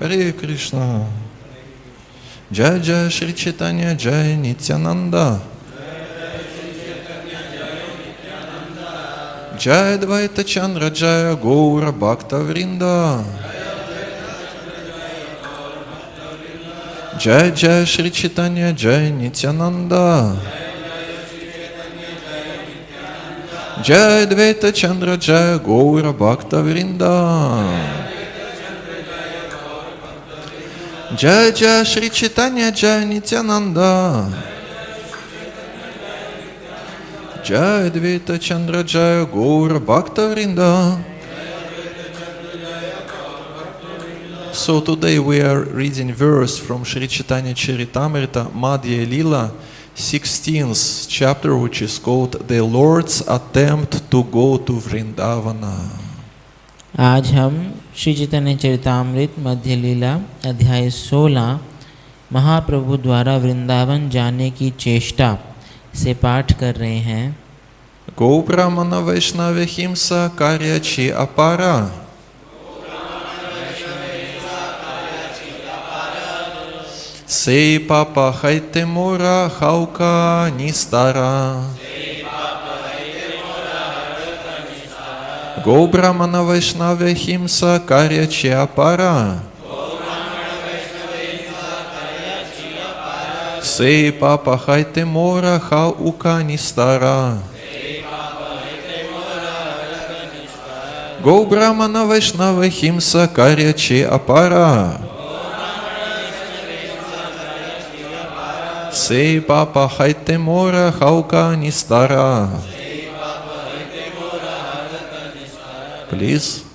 Hare Krishna. Jai Jai Shri Chaitanya Jai Nityananda. Jai Dvaita Chandra Jai Gaura Bhakta Vrinda. Jai Jai Shri Chaitanya Jai Nityananda. Jai Dvaita Chandra Jai Gaura Bhakta Vrinda. Jai Jai Shri Chaitanya Jai Nityananda. Jai Dvaita Chandra Jai Gaura Bhakta Vrinda. So today we are reading verse from Sri Chaitanya Charitamrita Madhya Lila, 16th chapter, which is called The Lord's Attempt to Go to Vrindavana. आज हम श्री चैतन्य चरितामृत मध्य लीला अध्याय 16 महाप्रभु द्वारा वृंदावन जाने की चेष्टा से पाठ कर रहे हैं। Go Brahmana Vaishnava Himsa Karyachi Apara. Sei Papa Haitemura Hauka Nistara. Go Brahmana Vaishnava Himsa Karyachi Apara. Sei Papa Haitemura Hauka Nistara. Go Brahmana Vaishnava Himsa Karyachi Apara. Sei Papa Haitemura Hauka Nistara. Please.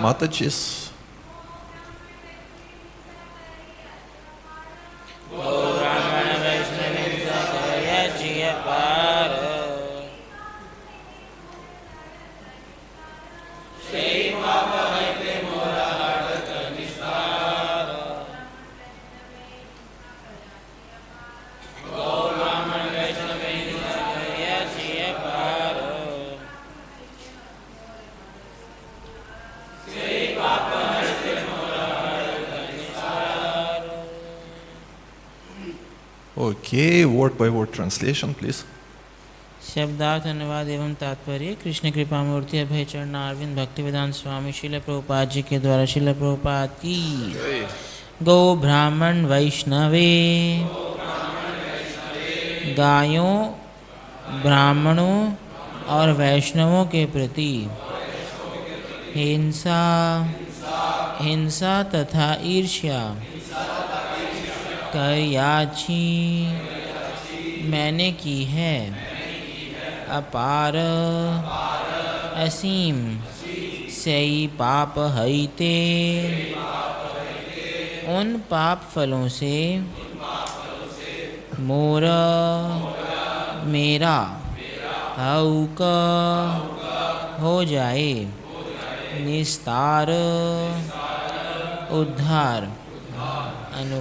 Matajis. Okay, word by word translation, please. शब्दार्थ अनुवाद एवं तात्पर्य। कृष्ण कृपा मूर्ति अभय चरण अरविंद भक्तिवेदांत स्वामी श्रील प्रभुपाद जी के द्वारा श्रील प्रभुपाद की गो ब्राह्मण वैष्णवे गायों ब्राह्मणों और वैष्णवों के प्रति हिंसा तथा ईर्ष्या करयाची मैंने की है। अपार असीम सई पाप हईते उन पाप फलों से मोर मेरा हौक हो जाए निस्तार उद्धार।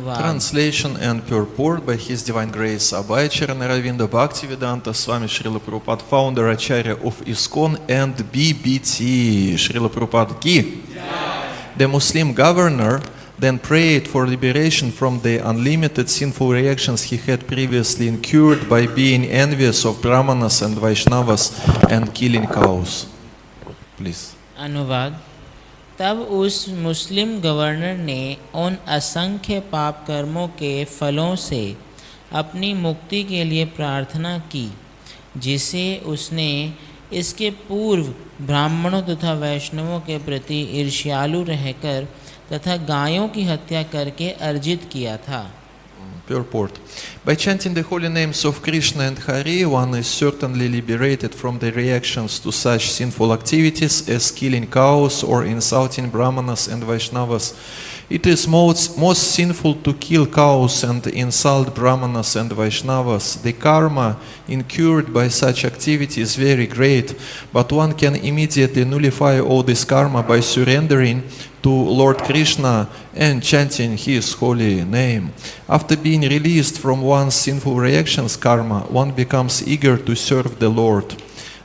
Translation and purport by His Divine Grace Abhay Charanaravinda Bhaktivedanta Swami Srila Prabhupada, founder Acharya of ISKCON and BBT. Srila Prabhupada Ki. The Muslim governor then prayed for liberation from the unlimited sinful reactions he had previously incurred by being envious of Brahmanas and Vaishnavas and killing cows. Please. अनुवाद। तब उस मुस्लिम governor ने उन असंख्य पाप कर्मों के फलों से अपनी मुक्ति के लिए प्रार्थना की जिसे उसने इसके पूर्व ब्राह्मणों तथा वैष्णवों के प्रति ईर्ष्यालु रहकर तथा गायों की हत्या करके अर्जित किया था। Purport. By chanting the holy names of Krishna and Hari, one is certainly liberated from the reactions to such sinful activities as killing cows or insulting Brahmanas and Vaishnavas. It is most sinful to kill cows and insult Brahmanas and Vaishnavas. The karma incurred by such activity is very great, but one can immediately nullify all this karma by surrendering to Lord Krishna and chanting his holy name. After being released from one's sinful reactions karma, one becomes eager to serve the Lord.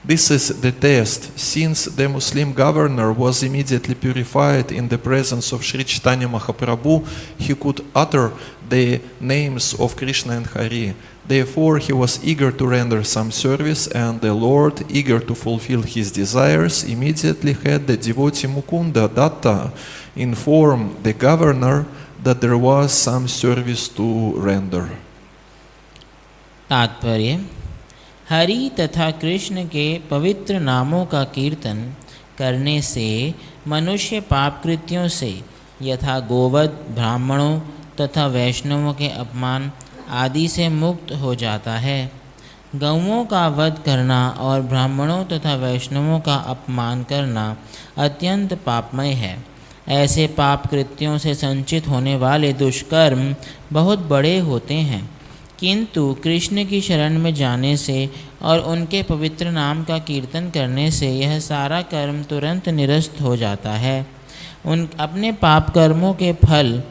This is the test. Since the Muslim governor was immediately purified in the presence of Sri Chaitanya Mahaprabhu, he could utter the names of Krishna and Hari. Therefore, he was eager to render some service, and the Lord, eager to fulfill his desires, immediately had the devotee Mukunda Datta inform the governor that there was some service to render. तात्पर्य। हरि तथा कृष्ण के पवित्र नामों का कीर्तन करने से मनुष्य पाप कृत्यों से यथा गोवध, ब्राह्मणों तथा वैष्णवों के अपमान आदि से मुक्त हो जाता है। गौओं का वध करना और ब्राह्मणों तथा वैष्णवों का अपमान करना अत्यंत पापमय है। ऐसे पाप कृत्यों से संचित होने वाले दुष्कर्म बहुत बड़े होते हैं, किंतु कृष्ण की शरण में जाने से और उनके पवित्र नाम का कीर्तन करने से यह सारा कर्म तुरंत निरस्त हो जाता है। अपने पाप कर्मों के फल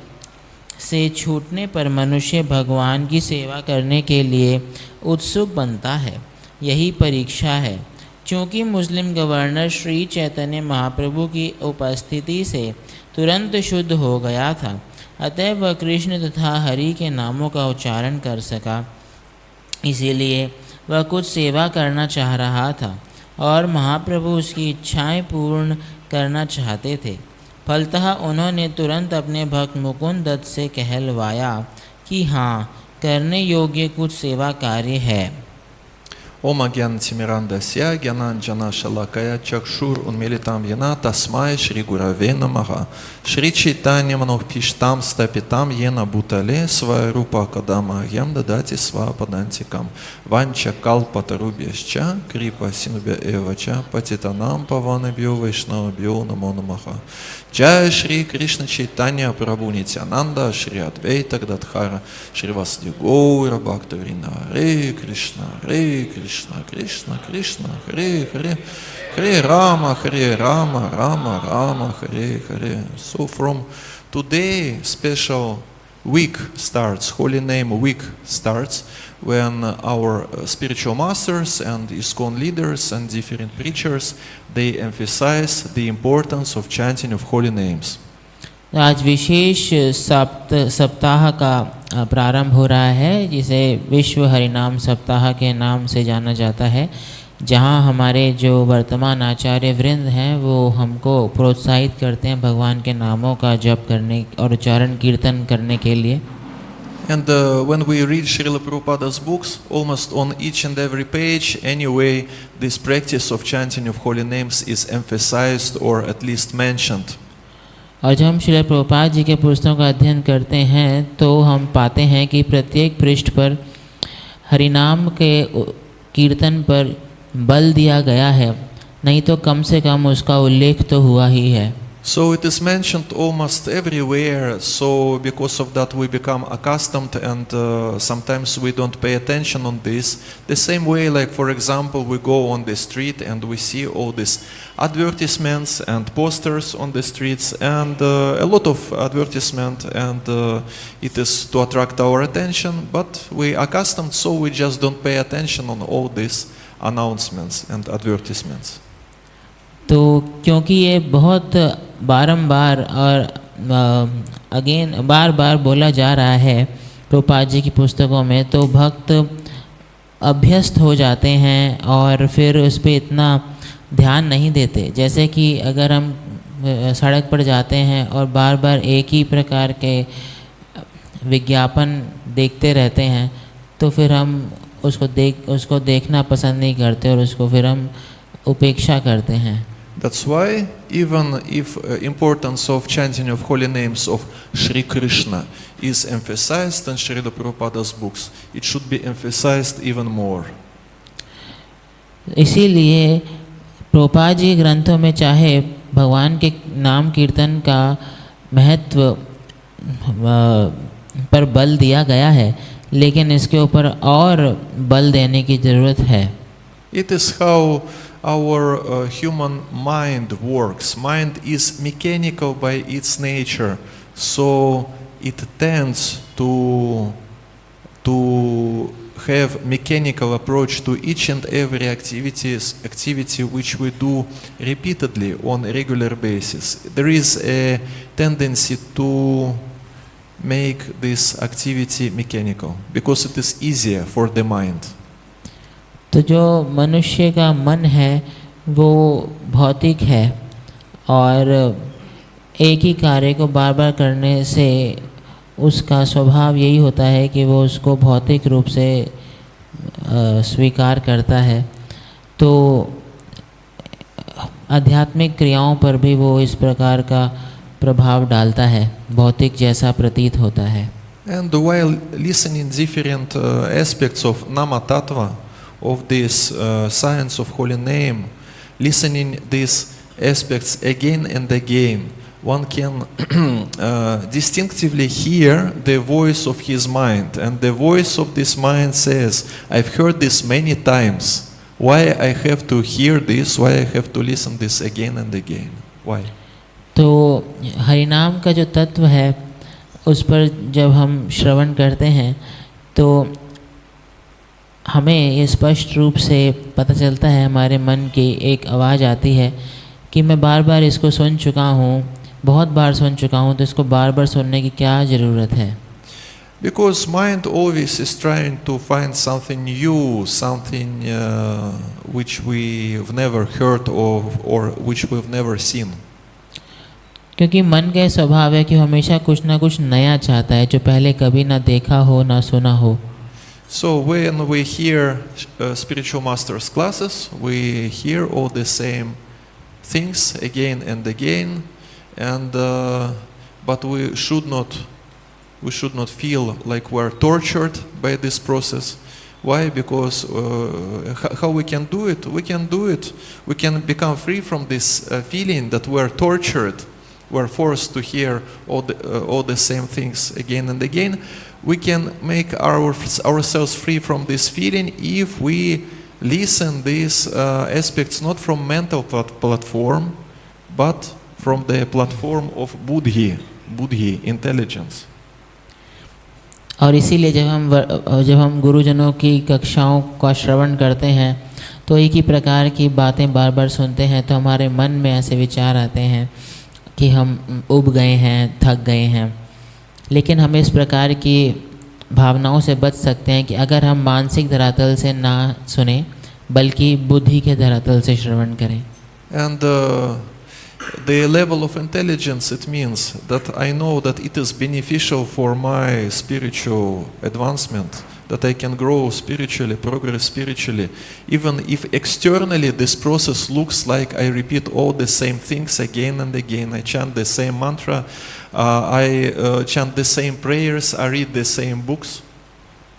से छूटने पर मनुष्य भगवान की सेवा करने के लिए उत्सुक बनता है। यही परीक्षा है। चूँकि मुस्लिम गवर्नर श्री चैतन्य महाप्रभु की उपस्थिति से तुरंत शुद्ध हो गया था, अतः वह कृष्ण तथा हरि के नामों का उच्चारण कर सका। इसीलिए वह कुछ सेवा करना चाह रहा था और महाप्रभु उसकी इच्छाएं पूर्ण करना चाहते थे। फलतः उन्होंने तुरंत अपने भक्त मुकुंद दत्त से कहलवाया कि हाँ, करने योग्य कुछ सेवा कार्य है। Om Agyanatimirandasya Gyananjana Shalakaya Chakshur Unmilitam Yena Tasmai Shri Gurave Namaha Shri Chaitanya Manokpishtam Stapitam Yena Bhutale Svarupa Kadama Yam Dadati Svapadantikam Vancha Kalpatarubhyascha Kripa Sinubhya Evacha Patitanam Pavanabhyo Vaishnavabhyo Namo Namaha Jai Shri Krishna Chaitanya Prabhu Nityananda Shri Advaita Gadadhara Shri Vasudeva Gaura Bhakta-vrinda Hare Krishna Krishna Krishna Krishna Hare Hare Hare Rama Rama Rama Hare Hare. So from today special week starts, Holy Name Week starts, when our spiritual masters and ISKCON leaders and different preachers, they emphasize the importance of chanting of holy names. आज विशेष सप्ताह का प्रारंभ हो रहा है, जिसे विश्व हरिनाम सप्ताह के नाम से जाना जाता है, जहां हमारे जो वर्तमान आचार्य वृंद हैं वो हमको प्रोत्साहित करते हैं भगवान के नामों का जप करने और उच्चारण कीर्तन करने के लिए। And when we read Srila Prabhupada's books, almost on each and every page, anyway, this practice of chanting of holy names is emphasized or at least mentioned. और जब हम श्रील प्रभुपाद जी के पुस्तकों का अध्ययन करते हैं तो हम पाते हैं कि प्रत्येक पृष्ठ पर हरिनाम के कीर्तन पर बल दिया गया है, नहीं तो कम से कम उसका उल्लेख तो हुआ ही है। So it is mentioned almost everywhere, so because of that we become accustomed and sometimes we don't pay attention on this. The same way, like for example, we go on the street and we see all these advertisements and posters on the streets and a lot of advertisement, and it is to attract our attention, but we accustomed, so we just don't pay attention on all these announcements and advertisements. तो क्योंकि ये बहुत बारंबार और again बार बार बोला जा रहा है प्रभुपाद जी की पुस्तकों में, तो भक्त अभ्यस्त हो जाते हैं और फिर उस पर इतना ध्यान नहीं देते। जैसे कि अगर हम सड़क पर जाते हैं और बार बार एक ही प्रकार के विज्ञापन देखते रहते हैं, तो फिर हम उसको देखना पसंद नहीं करते और उसको फिर हम उपेक्षा करते हैं। That's why even if importance of chanting of holy names of Shri Krishna is emphasized in Srila Prabhupada's books, it should be emphasized even more. इसीलिए प्रभुपाद जी ग्रंथों में चाहे भगवान के नाम कीर्तन का महत्व पर बल दिया गया है, लेकिन इसके ऊपर और बल देने की ज़रूरत है। It is how our human mind works. Mind is mechanical by its nature, so it tends to have mechanical approach to each and every activity which we do repeatedly on a regular basis. There is a tendency to make this activity mechanical because it is easier for the mind. तो जो मनुष्य का मन है वो भौतिक है और एक ही कार्य को बार बार करने से उसका स्वभाव यही होता है कि वो उसको भौतिक रूप से स्वीकार करता है। तो आध्यात्मिक क्रियाओं पर भी वो इस प्रकार का प्रभाव डालता है, भौतिक जैसा प्रतीत होता है। And while listening different aspects of Nama Tattva, of this science of holy name, listening these aspects again and again, one can distinctively hear the voice of his mind, and the voice of this mind says, I've heard this many times, why I have to hear this, why I have to listen this again and again, why? तो हरिनाम का जो तत्व है उस पर जब हम श्रवण करते हैं तो हमें ये स्पष्ट रूप से पता चलता है, हमारे मन की एक आवाज़ आती है कि मैं बार बार इसको सुन चुका हूँ, बहुत बार सुन चुका हूँ, तो इसको बार बार सुनने की क्या ज़रूरत है। Because mind always is trying to find something new, something which we've never heard of or which we've never seen. क्योंकि मन का स्वभाव है कि हमेशा कुछ ना कुछ नया चाहता है जो पहले कभी ना देखा हो ना सुना हो। So when we hear spiritual masters classes, we hear all the same things again and again, and but we should not feel like we're tortured by this process. Why? Because how we can do it? We can do it. We can become free from this feeling that we're tortured. We're forced to hear all the same things again and again. We can make ourselves free from this feeling if we listen these aspects not from mental platform, but from the platform of buddhi, intelligence. और इसीलिए जब हम गुरुजनों की कक्षाओं का श्रवण करते हैं तो एक ही प्रकार की बातें बार बार सुनते हैं, तो हमारे मन में ऐसे विचार आते हैं कि हम उब गए हैं, थक गए हैं। लेकिन हम इस प्रकार की भावनाओं से बच सकते हैं कि अगर हम मानसिक धरातल से ना सुने बल्कि बुद्धि के धरातल से श्रवण करें। And the level of intelligence, it means that I know that it is beneficial for my spiritual advancement, that I can grow spiritually, progress spiritually, even if externally this process looks like I repeat all the same things again and again. I chant the same mantra, I chant the same prayers, I read the same books.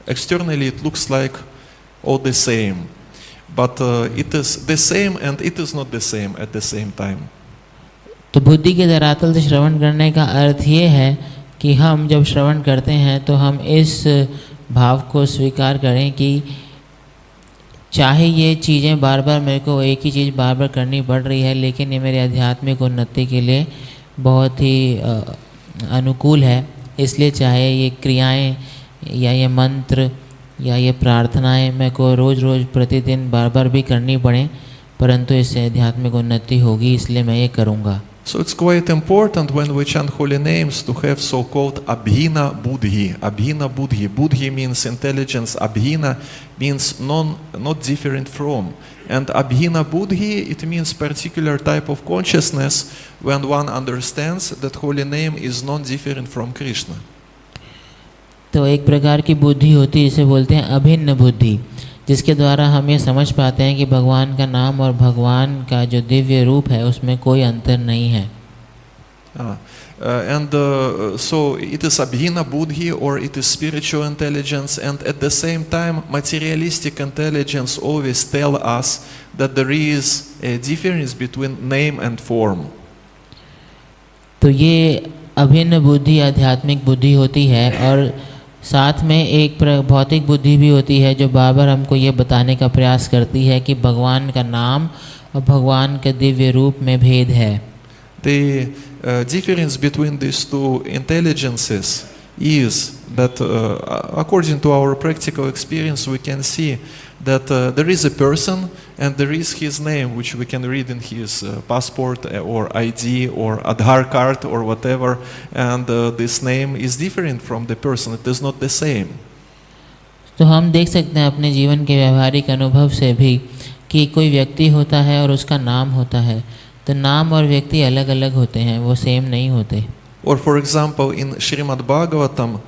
Externally it looks like all the same, but it is the same and it is not the same at the same time. तो बुद्धि के धरातल से श्रवण करने का अर्थ ये है कि हम जब श्रवण करते हैं तो हम इस भाव को स्वीकार करें कि चाहे ये चीज़ें बार बार मेरे को एक ही चीज़ बार बार करनी पड़ रही है, लेकिन ये मेरे आध्यात्मिक उन्नति के लिए बहुत ही अनुकूल है। इसलिए चाहे ये क्रियाएं या ये मंत्र या ये प्रार्थनाएं मेरे को रोज़ रोज़ प्रतिदिन बार बार भी करनी पड़े, परंतु इससे आध्यात्मिक उन्नति होगी, इसलिए मैं ये करूँगा। So it's quite important when we chant holy names to have so-called Abhina Buddhi. Abhina Buddhi. Buddhi means intelligence. Abhina means not different from. And Abhina Buddhi, it means particular type of consciousness when one understands that holy name is not different from Krishna. तो एक प्रकार की बुद्धि होती है, इसे बोलते हैं अभिन्न बुद्धि, जिसके द्वारा हम ये समझ पाते हैं कि भगवान का नाम और भगवान का जो दिव्य रूप है उसमें कोई अंतर नहीं है. So it is Abhina Buddhi, or it is spiritual intelligence, and at the same time materialistic intelligence always tell us that there is a difference between name and form. तो ये अभिन्न बुद्धि आध्यात्मिक बुद्धि होती है, और साथ में एक भौतिक बुद्धि भी होती है जो बार बार हमको ये बताने का प्रयास करती है कि भगवान का नाम और भगवान के दिव्य रूप में भेद है. The difference between these two intelligences is that according to our practical experience we can see that there is a person and there is his name, which we can read in his passport or ID or Aadhaar card or whatever, and this name is different from the person, it is not the same. तो हम देख सकते हैं अपने जीवन के व्यवहारिक अनुभव से भी कि कोई व्यक्ति होता है और उसका नाम होता है, तो नाम और व्यक्ति अलग अलग होते हैं, वो सेम नहीं होते. Or for example in Srimad Bhagavatam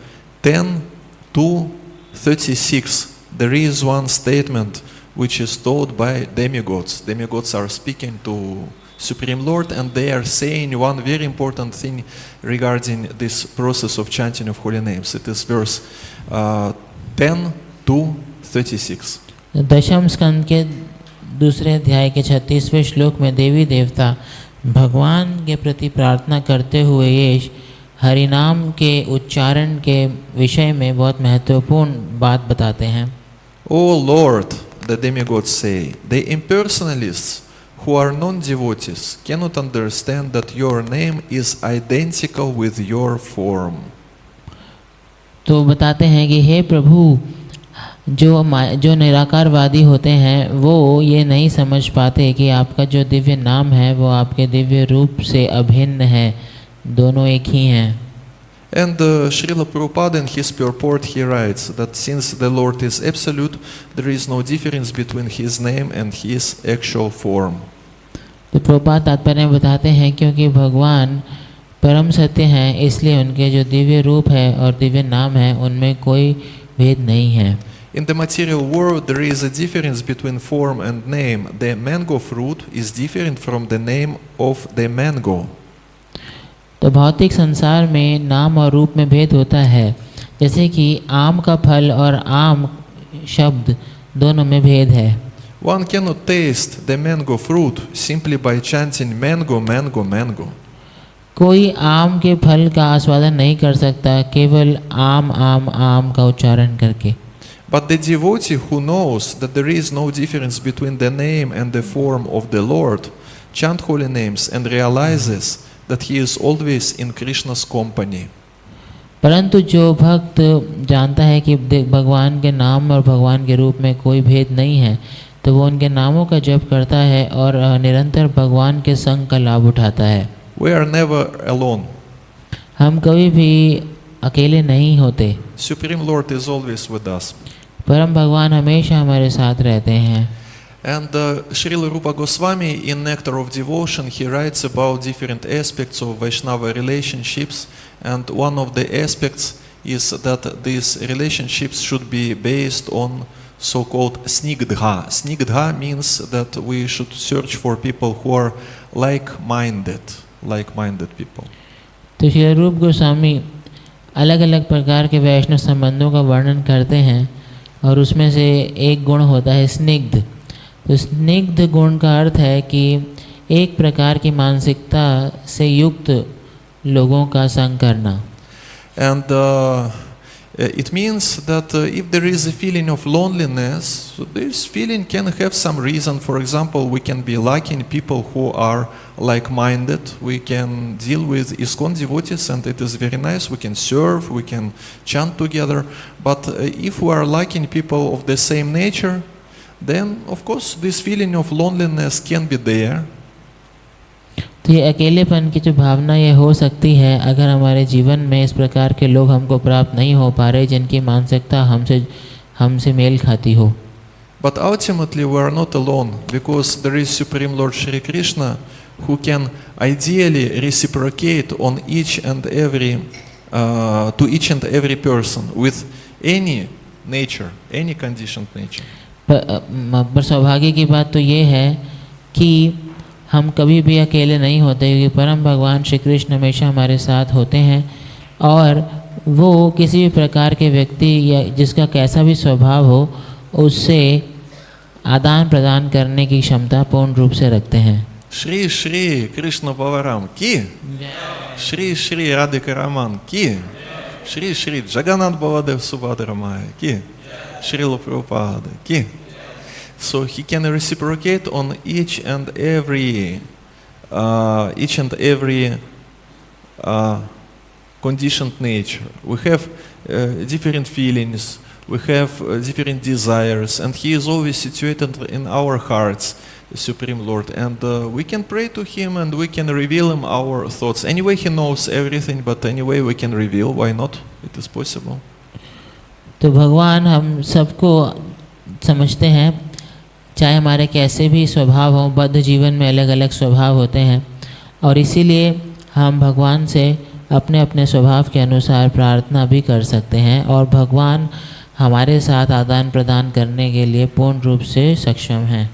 10:2-36 there is one statement which is told by demigods. Demigods are speaking to Supreme Lord and they are saying one very important thing regarding this process of chanting of holy names. It is verse 10:2-36. दशम स्कंद के दूसरे अध्याय के 36वें श्लोक में देवी देवता भगवान के प्रति प्रार्थना करते हुए ये हरिनाम के उच्चारण के विषय में बहुत महत्वपूर्ण बात बताते हैं. O Lord, the demigods say, the impersonalists who are non-devotees cannot understand that your name is identical with your form. तो बताते हैं कि हे प्रभु, जो निराकारवादी होते हैं वो ये नहीं समझ पाते कि आपका जो दिव्य नाम है वो आपके दिव्य रूप से अभिन्न है, दोनों एक ही हैं. And Srila Prabhupada in his purport he writes that since the Lord is absolute, there is no difference between his name and his actual form. तो प्रभुपाद तात्पर्य में बताते हैं क्योंकि भगवान परम सत्य हैं, इसलिए उनके जो दिव्य रूप है और दिव्य नाम है उनमें कोई भेद नहीं है. In the material world there is a difference between form and name. The mango fruit is different from the name of the mango. तो भौतिक संसार में नाम और रूप में भेद होता है, जैसे कि आम का फल और आम शब्द दोनों में भेद है. One cannot taste the mango fruit simply by chanting mango, mango, mango. कोई आम के फल का आस्वादन नहीं कर सकता केवल आम आम आम का उच्चारण करके. But the devotee who knows that there is no difference between the name and the form of the Lord chant holy names and realizes that he is always in Krishna's company. परंतु जो भक्त जानता है कि भगवान के नाम और भगवान के रूप में कोई भेद नहीं है, तो वो उनके नामों का जप करता है और निरंतर भगवान के संग का लाभ उठाता है. We are never alone. हम कभी भी अकेले नहीं होते. Supreme Lord is always with us. परम भगवान हमेशा हमारे साथ रहते हैं. And Srila Rupa Goswami in Nectar of Devotion he writes about different aspects of Vaishnava relationships, and one of the aspects is that these relationships should be based on so-called snigdha. Snigdha means that we should search for people who are like-minded people. तो श्री रूप गोस्वामी अलग अलग प्रकार के वैष्णव संबंधों का वर्णन करते हैं और उसमें से एक गुण होता है स्निग्ध. तो स्निग्ध गुण का अर्थ है कि एक प्रकार की मानसिकता से युक्त लोगों का संग करना. And it means that if there is a feeling of loneliness, so this feeling can have some reason. For example, we can be liking people who are like-minded. We can deal with ISKCON devotees and it is very nice. We can serve, we can chant together. But if we are liking people of the same nature, then of course this feeling of loneliness can be there. तो ये अकेलेपन की जो भावना ये हो सकती है अगर हमारे जीवन में इस प्रकार के लोग हमको प्राप्त नहीं हो पा रहे जिनकी मानसिकता हमसे मेल खाती हो. But ultimately we are not alone, because there is Supreme Lord Shri Krishna who can ideally reciprocate on each and every to each and every person with any nature, any conditioned nature. पर सौभाग्य की बात तो ये है कि हम कभी भी अकेले नहीं होते, क्योंकि परम भगवान श्री कृष्ण हमेशा हमारे साथ होते हैं और वो किसी भी प्रकार के व्यक्ति या जिसका कैसा भी स्वभाव हो उससे आदान प्रदान करने की क्षमता पूर्ण रूप से रखते हैं. Shri Shri Krishna Balaram ki, Shri Shri Radhika Raman ki, Shri Shri Jagannath Baladev Subhadra Maya ki, Srila Prabhupada ki. So he can reciprocate on each and every conditioned nature. We have different feelings, we have different desires, and he is always situated in our hearts, the Supreme Lord, and we can pray to him and we can reveal him our thoughts. Anyway, he knows everything, but anyway we can reveal. Why not? It is possible. तो भगवान हम सबको समझते हैं, चाहे हमारे कैसे भी स्वभाव हों. बद्ध जीवन में अलग अलग स्वभाव होते हैं और इसीलिए हम भगवान से अपने अपने स्वभाव के अनुसार प्रार्थना भी कर सकते हैं और भगवान हमारे साथ आदान प्रदान करने के लिए पूर्ण रूप से सक्षम हैं.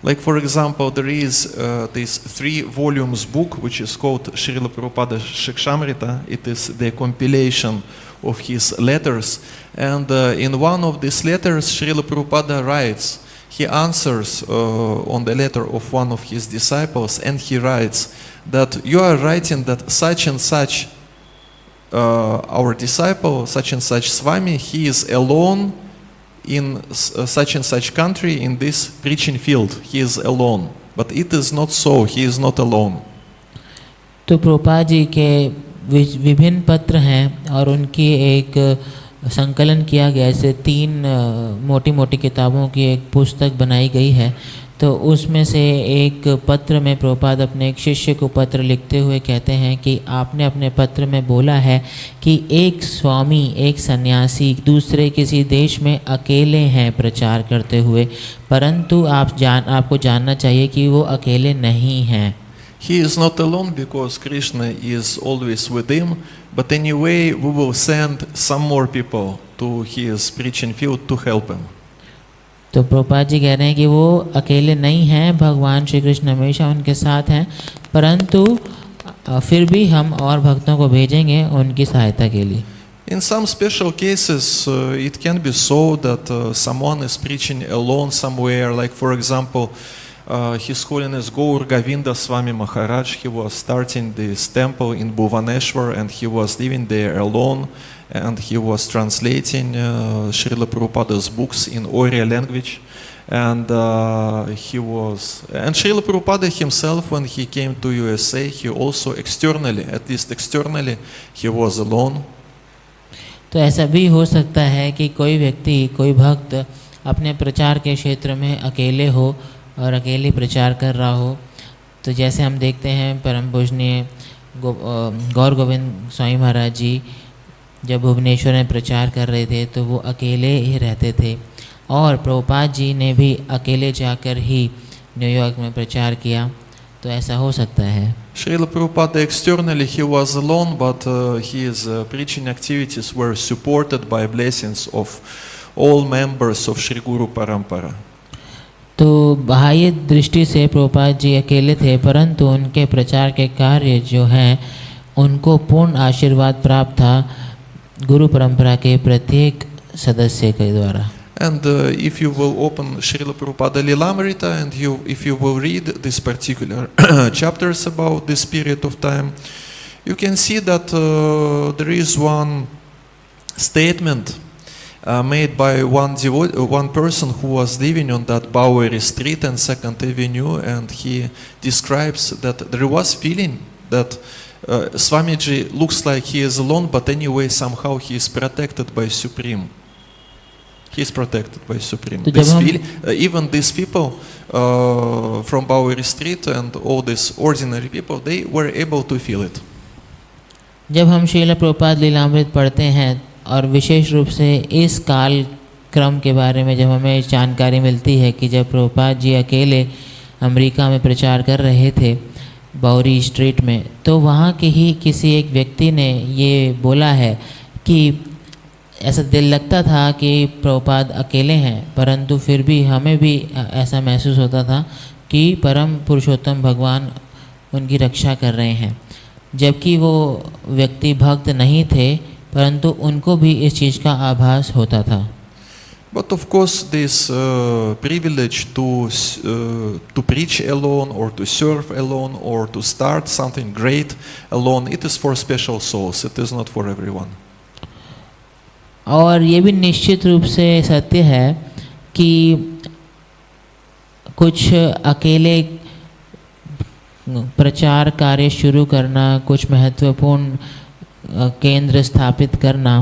Like for example, there is this 3 volumes book which is called Srila Prabhupada Shikshamrita. It is the compilation of his letters, and in one of these letters Srila Prabhupada writes, he answers on the letter of one of his disciples, and he writes that you are writing that such and such our disciple, such and such Swami, he is alone in such and such country in this preaching field. He is alone, but it is not so. He is not alone. तो प्रभुपाद जी के विभिन्न पत्र हैं और उनकी एक संकलन किया गया, ऐसे 3 मोटी मोटी किताबों की एक पुस्तक बनाई गई है. तो उसमें से एक पत्र में प्रभुपाद अपने एक शिष्य को पत्र लिखते हुए कहते हैं कि आपने अपने पत्र में बोला है कि एक स्वामी, एक सन्यासी दूसरे किसी देश में अकेले हैं प्रचार करते हुए, परंतु आपको जानना चाहिए कि वो अकेले नहीं हैं. He is not alone because Krishna is always with him, but anyway we will send some more people to his preaching field to help him. तो प्रभुपाद जी कह रहे हैं कि वो अकेले नहीं हैं, भगवान श्री कृष्ण हमेशा उनके साथ हैं, परंतु फिर भी हम और भक्तों को भेजेंगे उनकी सहायता के लिए. In some special cases, it can be so that someone is preaching alone somewhere. Like for example, His Holiness Gaur Govinda Swami Maharaj, he was starting this temple in Bhuvaneshwar and he was living there alone, and he was translating Srila Prabhupada's books in Oriya language. And Srila Prabhupada himself, when he came to USA, he also externally, at least externally, he was alone. तो ऐसा भी हो सकता है कि कोई व्यक्ति, कोई भक्त अपने प्रचार के क्षेत्र में अकेले हो और अकेले प्रचार कर रहा हो. तो जैसे हम देखते हैं परम पूजनीय गौर गोविंद स्वामी महाराज जी जब भुवनेश्वर में प्रचार कर रहे थे तो वो अकेले ही रहते थे, और प्रभुपाद जी ने भी अकेले जाकर ही न्यूयॉर्क में प्रचार किया. तो ऐसा हो सकता है. Srila Prabhupada externally he was alone, but his preaching activities were supported by blessings of all members of Shri Guru Parampara. तो बाह्य दृष्टि से प्रभुपाद जी अकेले थे, परंतु उनके प्रचार के कार्य जो हैं उनको पूर्ण आशीर्वाद प्राप्त था गुरु परंपरा के प्रत्येक सदस्य के द्वारा. And if you will open Srila Prabhupada Lilamrita and if you will read this particular chapters about this period of time, you can see that there is one statement made by one person who was living on that Bowery Street and 2nd Avenue, and he describes that there was feeling that Swamiji looks like he is alone, but anyway somehow he is protected by Supreme. He is protected by Supreme. तो जब हम Even these people from Bowie Street and all these ordinary people, they were able to feel it. जब हम श्रील प्रभुपाद लीलामृत पढ़ते हैं और विशेष रूप से इस काल क्रम के बारे में जब हमें जानकारी मिलती है कि जब प्रभुपाद जी अकेले अमेरिका में प्रचार कर रहे थे बाउरी स्ट्रीट में, तो वहाँ के ही किसी एक व्यक्ति ने ये बोला है कि ऐसा दिल लगता था कि प्रभुपाद अकेले हैं, परंतु फिर भी हमें भी ऐसा महसूस होता था कि परम पुरुषोत्तम भगवान उनकी रक्षा कर रहे हैं। जबकि वो व्यक्ति भक्त नहीं थे, परंतु उनको भी इस चीज़ का आभास होता था। But of course, this privilege to preach alone or to serve alone or to start something great alone, it is for special souls. It is not for everyone. और ये भी निश्चित रूप से सत्य है कि कुछ अकेले प्रचार कार्य शुरू करना, कुछ महत्वपूर्ण केंद्र स्थापित करना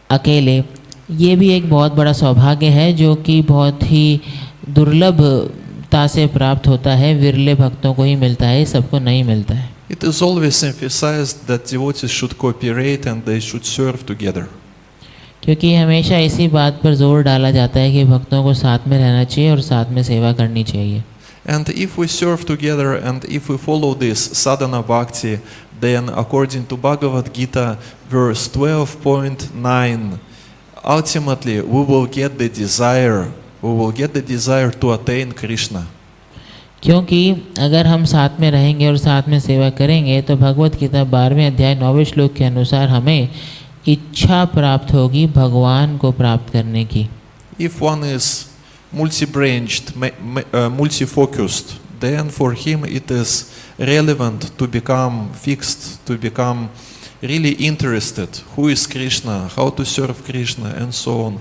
अकेले, ये भी एक बहुत बड़ा सौभाग्य है जो कि बहुत ही दुर्लभता से प्राप्त होता है, विरले भक्तों को ही मिलता है, सबको नहीं मिलता है। It is always emphasized that devotees should cooperate and they should serve together. क्योंकि हमेशा इसी बात पर जोर डाला जाता है कि भक्तों को साथ में रहना चाहिए और साथ में सेवा करनी चाहिए। And if we serve together and if we follow this sadhana bhakti, then according to Bhagavad Gita verse 12.9, ultimately we will get the desire to attain Krishna. क्योंकि अगर हम साथ में रहेंगे और साथ में सेवा करेंगे तो भगवत गीता 12वें अध्याय 9वें श्लोक के अनुसार हमें इच्छा प्राप्त होगी भगवान को प्राप्त करने की। If one is multi-branched, multi-focused, then for him it is relevant to become fixed, to become really interested. Who is Krishna? How to serve Krishna, and so on.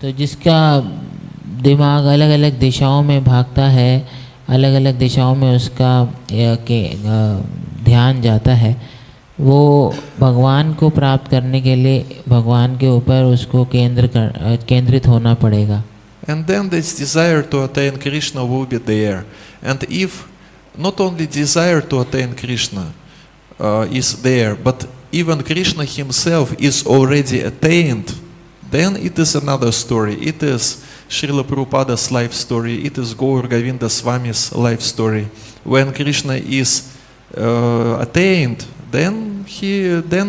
तो जिसका दिमाग अलग अलग दिशाओं में भागता है, अलग अलग दिशाओं में उसका ध्यान जाता है, वो भगवान को प्राप्त करने के लिए भगवान के ऊपर उसको केंद्रित होना पड़ेगा। And then this desire to attain Krishna will be there. And if not only desire to attain Krishna is there, but even Krishna himself is already attained, then it is another story. It is Srila Prabhupada's life story. It is Gaur Govinda Swami's life story. When Krishna is attained, then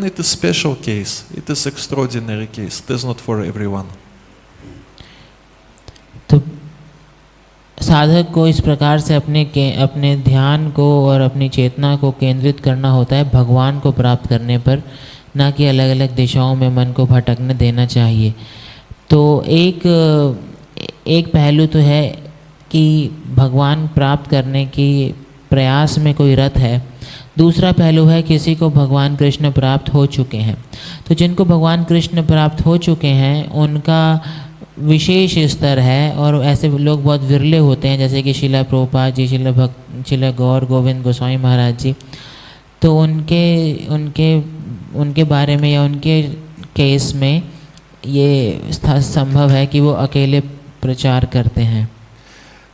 it is special case. It is extraordinary case. It is not for everyone. तो साधक को इस प्रकार से अपने ध्यान को और अपनी चेतना को केंद्रित करना होता है भगवान को प्राप्त करने पर, ना कि अलग अलग दिशाओं में मन को भटकने देना चाहिए। तो एक पहलू तो है कि भगवान प्राप्त करने की प्रयास में कोई रत है, दूसरा पहलू है किसी को भगवान कृष्ण प्राप्त हो चुके हैं। तो जिनको भगवान कृष्ण प्राप्त हो चुके हैं उनका विशेष स्तर है और ऐसे लोग बहुत विरले होते हैं, जैसे कि श्रीला प्रभुपाद जी, श्रीला गौर गोविंद गोस्वामी महाराज जी। तो उनके बारे में या उनके केस में ये संभव है कि वो अकेले प्रचार करते हैं।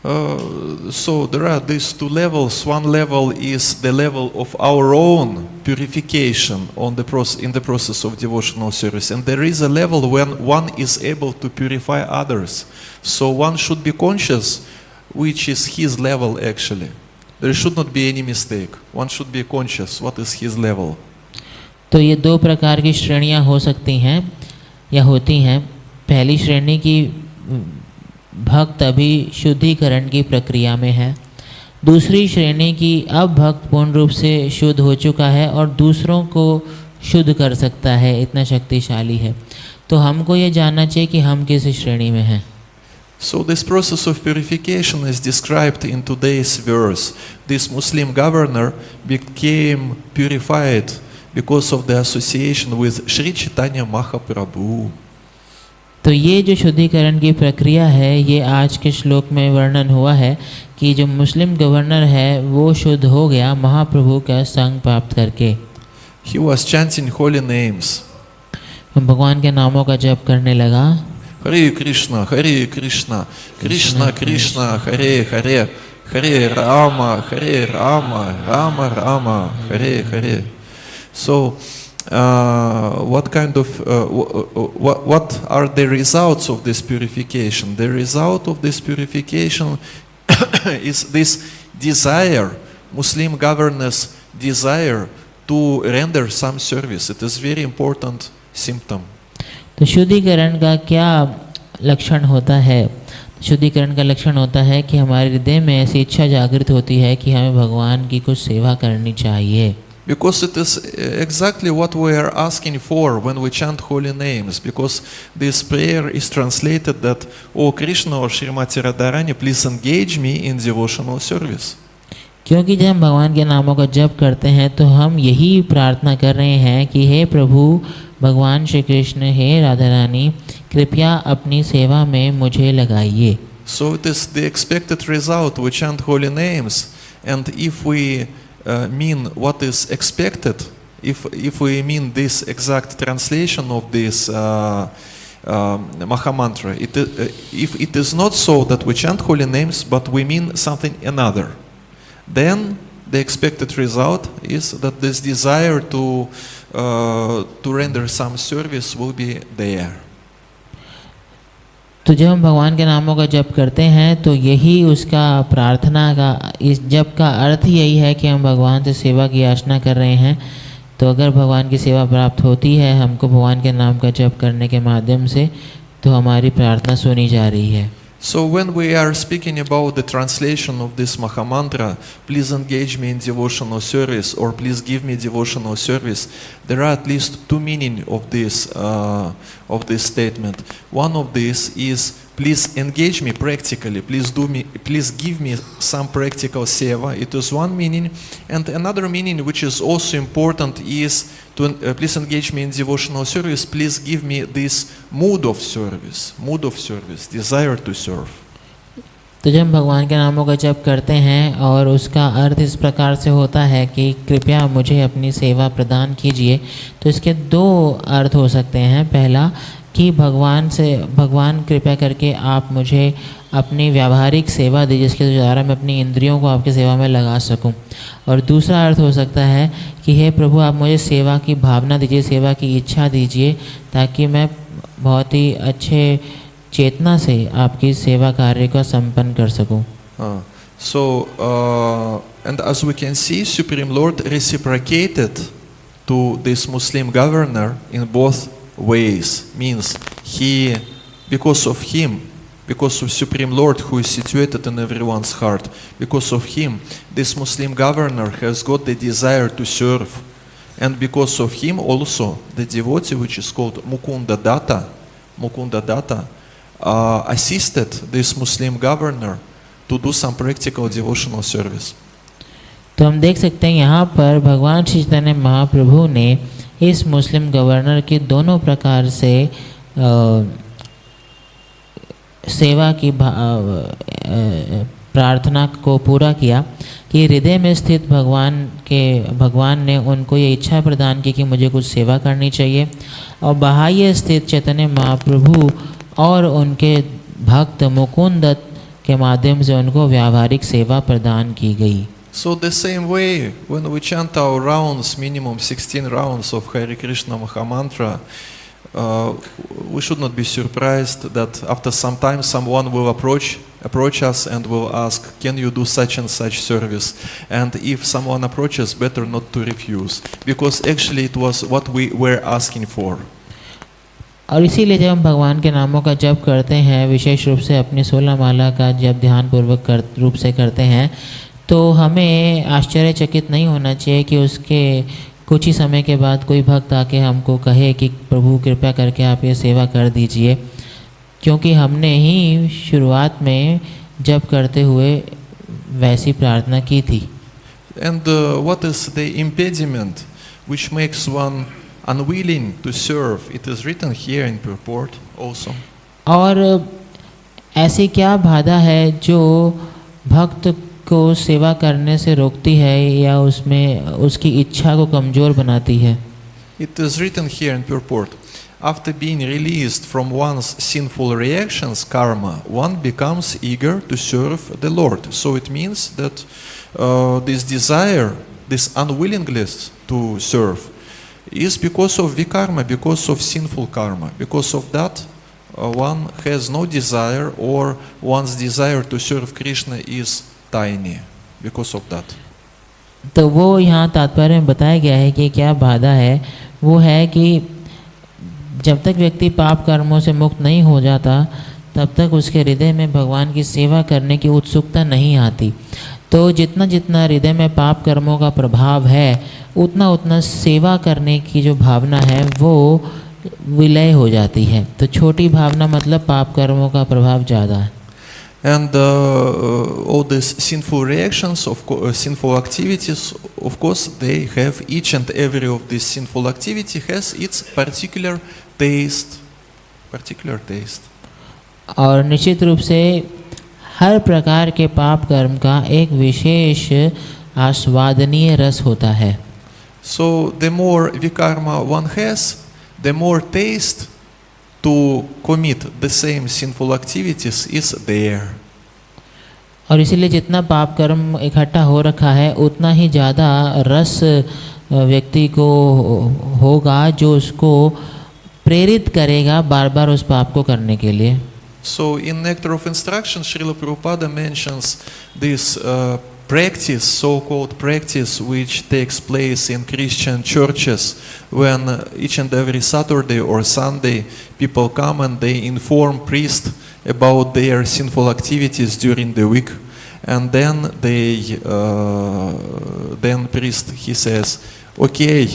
So there are these two levels. One level is the level of our own purification in the process of devotional service, and there is a level when one is able to purify others. So one should be conscious which is his level actually. There should not be any mistake. One should be conscious what is his level. तो ये दो प्रकार की श्रेणियां हो सकती हैं या होती हैं। पहली श्रेणी की भक्त अभी शुद्धिकरण की प्रक्रिया में है, दूसरी श्रेणी की अब भक्त पूर्ण रूप से शुद्ध हो चुका है और दूसरों को शुद्ध कर सकता है, इतना शक्तिशाली है। तो हमको ये जानना चाहिए कि हम किस श्रेणी में हैं। So this process of purification is described in today's verse. This Muslim governor became purified because of the association with Sri Chaitanya Mahaprabhu. तो ये जो शुद्धिकरण की प्रक्रिया है ये आज के श्लोक में वर्णन हुआ है कि जो मुस्लिम गवर्नर है वो शुद्ध हो गया महाप्रभु का संग प्राप्त करके। He was chanting holy names. भगवान के नामों का जप करने लगा। Hare Krishna, Krishna Krishna, Hare Hare, Hare Rama, Rama Rama, Hare Hare. So, what are the results of this purification? The result of this purification is this desire, Muslim governors' desire to render some service. It is very important symptom. तो शुद्धिकरण का क्या लक्षण होता है? शुद्धिकरण का लक्षण होता है कि हमारे हृदय में ऐसी इच्छा जागृत होती है कि हमें भगवान की कुछ सेवा करनी चाहिए। Because it is exactly what we are asking for when we chant holy names. Because this prayer is translated that, "O Krishna or Srimati Radharani, please engage me in devotional service." क्योंकि जब हम भगवान के नामों का जप करते हैं तो हम यही प्रार्थना कर रहे हैं कि हे प्रभु भगवान श्री कृष्ण, हे राधा रानी, कृपया अपनी सेवा में मुझे लगाइए। So it is the expected result. We chant holy names, and if we mean what is expected, if we mean this exact translation of this Mahamantra, if it is not so that we chant holy names, but we mean something another, then the expected result is that this desire to render some service will be there. तो जब हम भगवान के नामों का जप करते हैं तो यही उसका प्रार्थना का, इस जप का अर्थ ही यही है कि हम भगवान से सेवा की याचना कर रहे हैं। तो अगर भगवान की सेवा प्राप्त होती है हमको भगवान के नाम का जप करने के माध्यम से, तो हमारी प्रार्थना सुनी जा रही है। So when we are speaking about the translation of this Mahamantra, please engage me in devotional service, or please give me devotional service, there are at least two meanings of this statement. One of these is, please engage me practically, please give me some practical seva. It is one meaning, and another meaning which is also important is to please engage me in devotional service, please give me this mood of service, desire to serve. तो जब हम भगवान के नामों का जप करते हैं और उसका अर्थ इस प्रकार से होता है कि कृपया मुझे अपनी सेवा प्रदान कीजिए, तो इसके दो अर्थ हो सकते हैं। पहला कि भगवान कृपया करके आप मुझे अपनी व्यावहारिक सेवा दीजिए जिसके द्वारा मैं अपनी इंद्रियों को आपकी सेवा में लगा सकूं। और दूसरा अर्थ हो सकता है कि हे प्रभु आप मुझे सेवा की भावना दीजिए, सेवा की इच्छा दीजिए, ताकि मैं बहुत ही अच्छे चेतना से आपकी सेवा कार्य को संपन्न कर सकूं। And as we can see, Supreme Lord reciprocated to this Muslim governor in both ways. Means because of Supreme Lord who is situated in everyone's heart, because of him, this Muslim governor has got the desire to serve. And because of him also, the devotee which is called Mukunda Datta, assisted this Muslim governor to do some practical devotional service. तो हम देख सकते हैं यहाँ पर भगवान श्री चैतन्य महाप्रभु ने इस मुस्लिम गवर्नर की दोनों प्रकार से सेवा की प्रार्थना को पूरा किया कि हृदय में स्थित भगवान ने उनको ये इच्छा प्रदान की कि मुझे कुछ सेवा करनी चाहिए, और बाह्य स्थित चैतन्य महाप्रभु और उनके भक्त मुकुंद के माध्यम से उनको व्यावहारिक सेवा प्रदान की गई। So the same way, when we chant our rounds, minimum 16 rounds of Hare Krishna Mahamantra, we should not be surprised that after some time someone will approach us and will ask, can you do such and such service? And if someone approaches, better not to refuse, because actually it was what we were asking for. और इसीलिए जब हम भगवान के नामों का जप करते हैं, विशेष रूप से अपनी 16 माला का जप ध्यानपूर्वक रूप से करते हैं, तो हमें आश्चर्यचकित नहीं होना चाहिए कि उसके कुछ ही समय के बाद कोई भक्त आके हमको कहे कि प्रभु कृपया करके आप ये सेवा कर दीजिए, क्योंकि हमने ही शुरुआत में जप करते हुए वैसी प्रार्थना की थी। And what is the impediment which makes one unwilling to serve? It is written here in purport also. और ऐसी क्या बाधा है जो भक्त को सेवा करने से रोकती है या उसमें उसकी इच्छा को कमजोर बनाती है? It is written here in purport. after being released from one's sinful reactions, karma, one becomes eager to serve the Lord. So it means that this desire, this unwillingness to serve, is because of vikarma, because of sinful karma. Because of that, one has no desire, or one's desire to serve Krishna is tiny. Because of that. तो वो यहाँ तात्पर्य में बताया गया है कि क्या बाधा है, वो है कि जब तक व्यक्ति पाप कर्मों से मुक्त नहीं हो जाता तब तक उसके हृदय में भगवान की सेवा करने की उत्सुकता नहीं आती। तो जितना जितना हृदय में पाप कर्मों का प्रभाव है उतना उतना सेवा करने की जो भावना है वो विलय हो जाती है। तो छोटी भावना मतलब पाप कर्मों का प्रभाव ज़्यादा है। And all these sinful reactions, sinful activities, of course, they have, each and every of these sinful activity has its particular taste. और निश्चित रूप से हर प्रकार के पाप कर्म का एक विशेष आस्वादनीय रस होता है। So the more vikarma one has, the more taste to commit the same sinful activities is there. और इसीलिए जितना पाप कर्म इकट्ठा हो रखा है उतना ही ज़्यादा रस व्यक्ति को होगा जो उसको प्रेरित करेगा बार बार उस पाप को करने के लिए। So in Nectar of Instruction, Srila Prabhupada mentions this practice, so-called practice, which takes place in Christian churches when each and every Saturday or Sunday people come and they inform priest about their sinful activities during the week, and then then priest, he says, okay,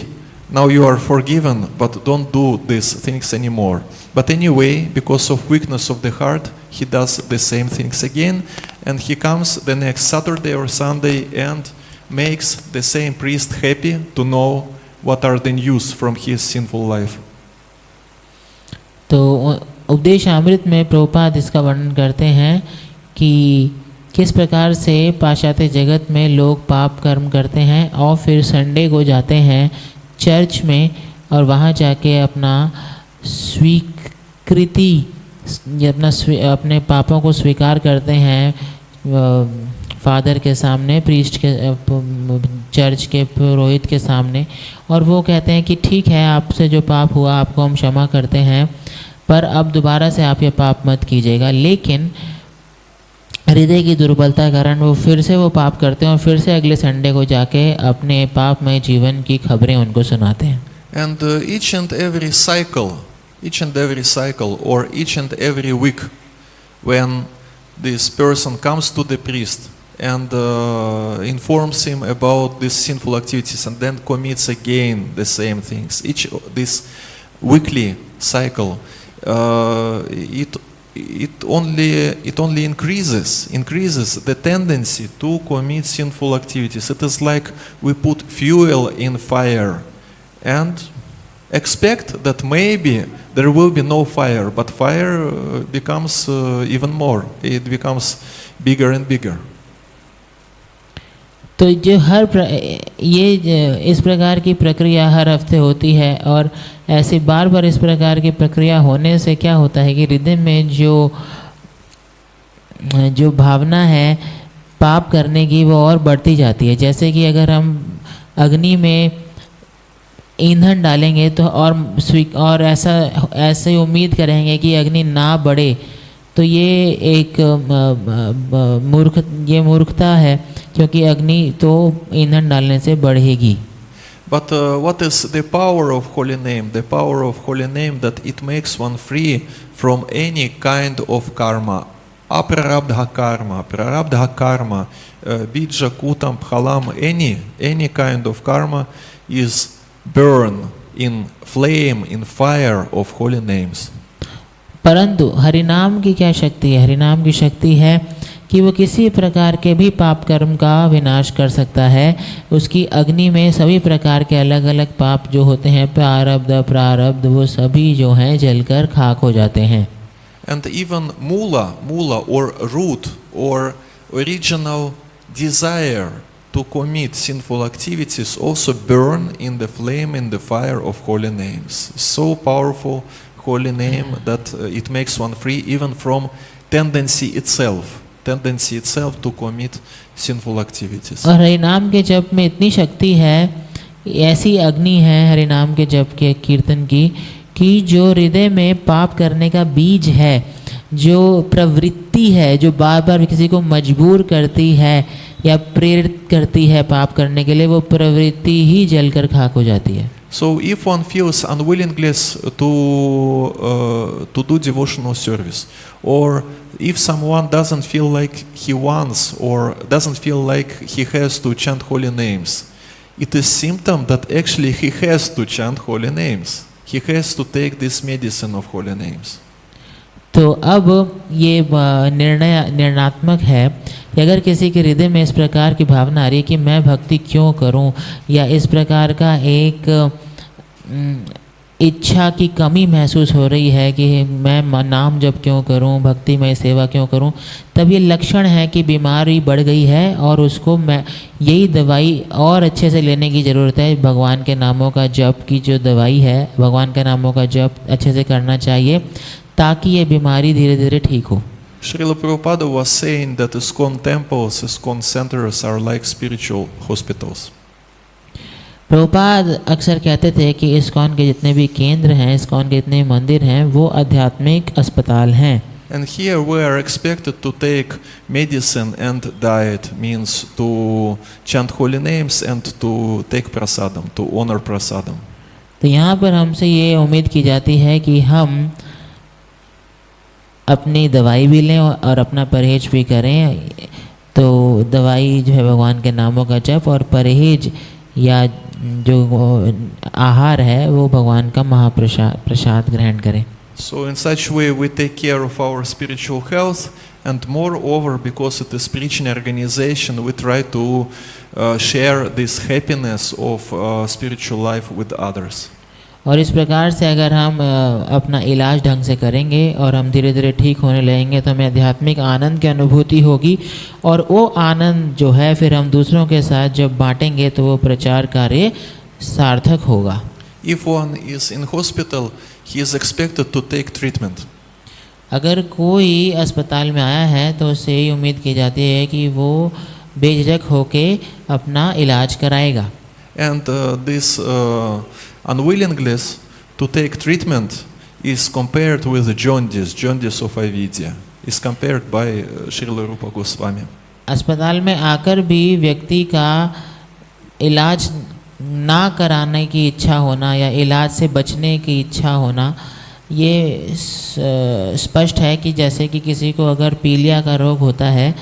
now you are forgiven, but don't do these things anymore. But anyway, because of weakness of the heart, he does the same things again, and he comes the next Saturday or Sunday and makes the same priest happy to know what are the news from his sinful life. तो उपदेश अमृत में प्रभुपाद इसका वर्णन करते हैं कि किस प्रकार से पाश्चात्य जगत में लोग पाप कर्म करते हैं और फिर संडे को जाते हैं चर्च में और वहाँ जाके अपना अपने पापों को स्वीकार करते हैं फादर के सामने, प्रीस्ट के, चर्च के पुरोहित के सामने, और वो कहते हैं कि ठीक है, आपसे जो पाप हुआ आपको हम क्षमा करते हैं, पर अब दोबारा से आप ये पाप मत कीजिएगा। लेकिन हृदय की दुर्बलता के कारण वो फिर से वो पाप करते हैं और फिर से अगले संडे को जाके अपने पापमय जीवन की खबरें उनको सुनाते हैं। And each and every cycle or each and every week when this person comes to the priest and informs him about these sinful activities and then commits again the same things, this weekly cycle, it only increases the tendency to commit sinful activities. It is like we put fuel in fire and expect that maybe there will be no fire, but fire becomes even more. It becomes bigger and bigger. तो जो इस प्रकार की प्रक्रिया हर हफ्ते होती है, और ऐसे बार बार इस प्रकार की प्रक्रिया होने से क्या होता है कि हृदय में जो भावना है पाप करने की वो और बढ़ती जाती है। जैसे कि अगर हम अग्नि में ईंधन डालेंगे तो और ऐसे उम्मीद करेंगे कि अग्नि ना बढ़े, तो ये एक मूर्खता है, क्योंकि अग्नि तो ईंधन डालने से बढ़ेगी। But what is the power of holy name? The power of holy name that it makes one free from any kind of karma. Aprarabdha karma, prarabdha karma, bija, kutam, phalam, any kind of karma is burned in flame, in fire of holy names. परंतु हरिनाम की क्या शक्ति है? हरिनाम की शक्ति है कि वो किसी प्रकार के भी पाप कर्म का विनाश कर सकता है। उसकी अग्नि में सभी प्रकार के अलग अलग पाप जो होते हैं, प्रारब्ध, वो सभी जो हैं जलकर खाक हो जाते हैं। And even mula or root or original desire to commit sinful activities also burn in the flame, in the fire of holy names. So powerful holy name that it makes one free even from tendency itself to commit sinful activities. और हरि नाम के जप में इतनी शक्ति है, ऐसी अग्नि है हरि नाम के जप के कीर्तन की, कि जो हृदय में पाप करने का बीज है, जो प्रवृत्ति है, जो बार बार किसी को मजबूर करती है या प्रेरित करती है पाप करने के लिए, वो प्रवृत्ति ही जलकर खाक हो जाती है. So if one feels unwillingness to do devotional service, or if someone doesn't feel like he wants or doesn't feel like he has to chant holy names, it is symptom that actually he has to chant holy names. He has to take this medicine of holy names. तो अब ये निर्णयात्मक है कि अगर किसी के हृदय में इस प्रकार की भावना आ रही है कि मैं भक्ति क्यों करूं, या इस प्रकार का एक इच्छा की कमी महसूस हो रही है कि मैं नाम जप क्यों करूं, भक्ति में सेवा क्यों करूं, तब ये लक्षण है कि बीमारी बढ़ गई है और उसको मैं यही दवाई और अच्छे से लेने की ज़रूरत है. भगवान के नामों का जप की जो दवाई है, भगवान के नामों का जप अच्छे से करना चाहिए ताकि ये बीमारी धीरे धीरे ठीक हो. Srila Prabhupada was saying that ISKCON temples, ISKCON centers are like spiritual hospitals. Prabhupada अक्सर कहते थे कि इस्कॉन के जितने भी केंद्र हैं, इस्कॉन के जितने मंदिर हैं, वो आध्यात्मिक अस्पताल हैं. And here we are expected to take medicine and diet, means to chant holy names and to take prasadam, to honor prasadam. तो यहाँ पर हमसे ये उम्मीद की जाती है कि हम अपनी दवाई भी लें और अपना परहेज भी करें. तो दवाई जो है भगवान के नामों का जप, और परहेज या जो आहार है वो भगवान का महाप्रसाद ग्रहण करें. So in such way we take care of our spiritual health, and moreover, because it is preaching organization, we try to share this happiness of spiritual life with others. और इस प्रकार से अगर हम अपना इलाज ढंग से करेंगे और हम धीरे धीरे ठीक होने लगेंगे तो हमें आध्यात्मिक आनंद की अनुभूति होगी, और वो आनंद जो है फिर हम दूसरों के साथ जब बांटेंगे तो वो प्रचार कार्य सार्थक होगा. If one is in hospital, he is expected to take treatment. अगर कोई अस्पताल में आया है तो उससे यही उम्मीद की जाती है कि वो बेझिझक होके अपना इलाज कराएगा. And this unwillingness to take treatment is compared with the jaundice of avidya, is compared by Srila Rupa Goswami. अस्पताल में आकर भी व्यक्ति का इलाज ना कराने की इच्छा होना या इलाज से बचने की इच्छा होना, ये स्पष्ट है कि जैसे कि किसी को अगर पीलिया का रोग होता है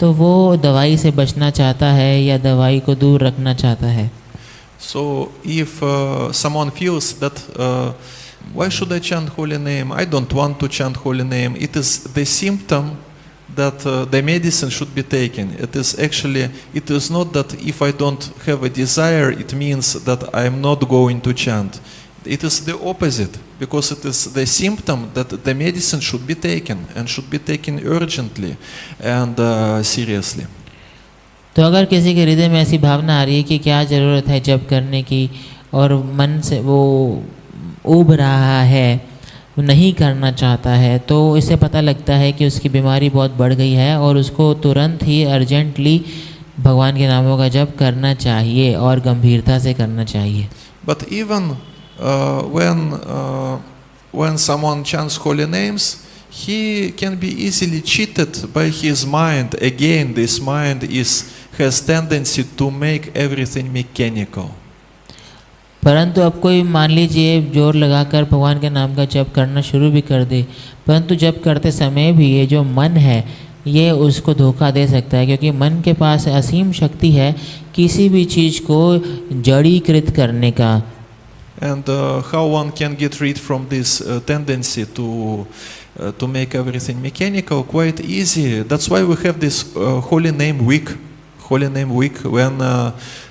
तो वो दवाई से बचना चाहता है या दवाई को दूर रखना चाहता है. So if someone feels that why should I chant holy name? I don't want to chant holy name. It is the symptom that the medicine should be taken. It is not that if I don't have a desire, it means that I am not going to chant. It is the opposite, because it is the symptom that the medicine should be taken, and should be taken urgently and seriously. तो अगर किसी के हृदय में ऐसी भावना आ रही है कि क्या ज़रूरत है जप करने की, और मन से वो उब रहा है, वो नहीं करना चाहता है, तो इससे पता लगता है कि उसकी बीमारी बहुत बढ़ गई है और उसको तुरंत ही अर्जेंटली भगवान के नामों का जप करना चाहिए और गंभीरता से करना चाहिए. But even when someone chants holy names, he can be easily cheated by his mind. Again, this mind has tendency to make everything mechanical. परंतु अब कोई मान लीजिए जोर लगाकर भगवान के नाम का जप करना शुरू भी कर दे, परंतु जप करते समय भी ये जो मन है ये उसको धोखा दे सकता है, क्योंकि मन के पास असीम शक्ति है किसी भी चीज़ को जड़ीकृत करने का. And how one can get rid from this tendency to make everything mechanical? Quite easy. That's why we have this Holy Name Week. Holy Name Week, when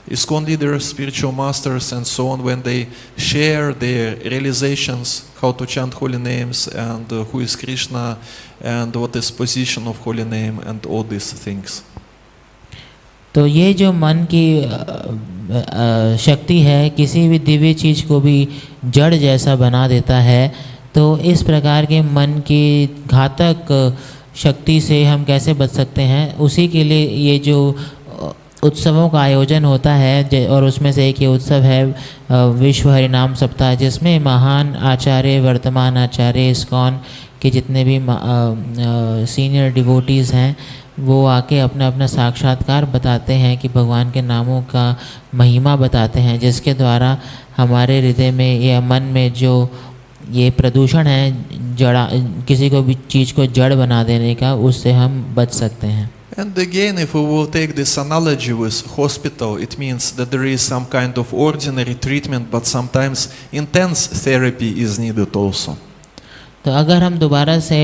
ISKCON leaders, spiritual masters, and so on, when they share their realizations, how to chant holy names, and who is Krishna, and what is position of holy name, and all these things. तो ये जो मन की शक्ति है किसी भी दिव्य चीज़ को भी जड़ जैसा बना देता है। तो इस प्रकार के मन की घातक शक्ति से हम कैसे बच सकते हैं, उसी के लिए ये जो उत्सवों का आयोजन होता है और उसमें से एक ये उत्सव है विश्व हरिनाम सप्ताह, जिसमें महान आचार्य, वर्तमान आचार्य, इस्कॉन के जितने भी सीनियर डिवोटीज़ हैं वो आके अपना अपना साक्षात्कार बताते हैं कि भगवान के नामों का महिमा बताते हैं, जिसके द्वारा हमारे हृदय में या मन में जो ये प्रदूषण है जड़ा किसी को भी चीज़ को जड़ बना देने का, उससे हम बच सकते हैं। And again, if we will take this analogy with hospital, it means that there is some kind of ordinary treatment, but sometimes intense therapy is needed also. तो अगर हम दोबारा से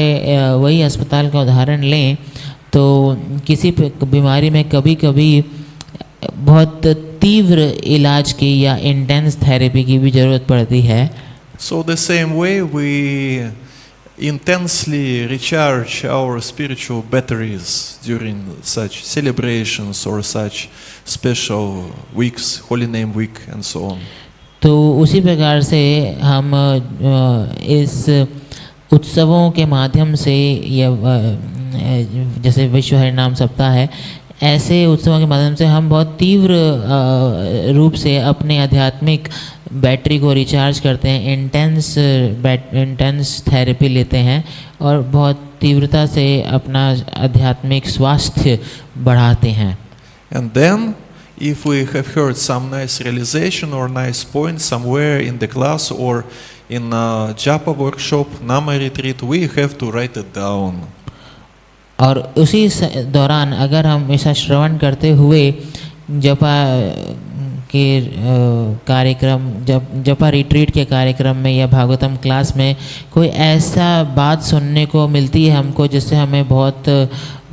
वही अस्पताल का उदाहरण लें तो किसी बीमारी में कभी कभी बहुत तीव्र इलाज की या इंटेंस थेरेपी की भी ज़रूरत पड़ती है। So the same way we intensely recharge our spiritual batteries during such celebrations or such special weeks, Holy Name Week and so on. तो उसी प्रकार से हम इस उत्सवों के माध्यम से या जैसे विश्व हरिनाम सप्ताह है, ऐसे उत्सवों के माध्यम से हम बहुत तीव्र रूप से अपने आध्यात्मिक बैटरी को रिचार्ज करते हैं, इंटेंस थेरेपी लेते हैं और बहुत तीव्रता से अपना आध्यात्मिक स्वास्थ्य बढ़ाते हैं। And then, if we have heard some nice realization or nice point somewhere in the class or in a japa workshop, nama retreat, we have to write it down. और उसी दौरान अगर हम ऐसा श्रवण करते हुए जपा के कार्यक्रम जपा रिट्रीट के कार्यक्रम में या भागवतम क्लास में कोई ऐसा बात सुनने को मिलती है हमको जिससे हमें बहुत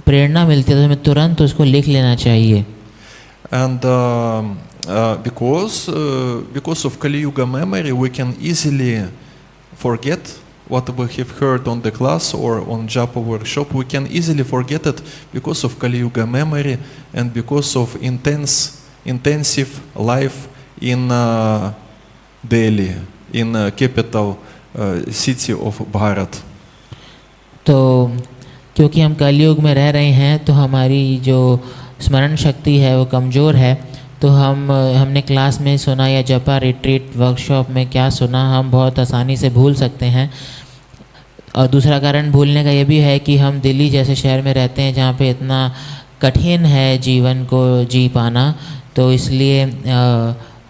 प्रेरणा मिलती है, तो हमें तुरंत उसको लिख लेना चाहिए। And because of Kali Yuga memory, we can easily forget what we have heard on the class or on japa workshop. We can easily forget it because of Kali Yuga memory and because of intensive life in Delhi, in capital city of Bharat. तो क्योंकि हम कलयुग में रह रहे हैं तो हमारी जो स्मरण शक्ति है वो कमज़ोर है, तो हमने क्लास में सुना या जपा रिट्रीट वर्कशॉप में क्या सुना हम बहुत आसानी से भूल सकते हैं। और दूसरा कारण भूलने का ये भी है कि हम दिल्ली जैसे शहर में रहते हैं जहाँ पे इतना कठिन है जीवन को जी पाना, तो इसलिए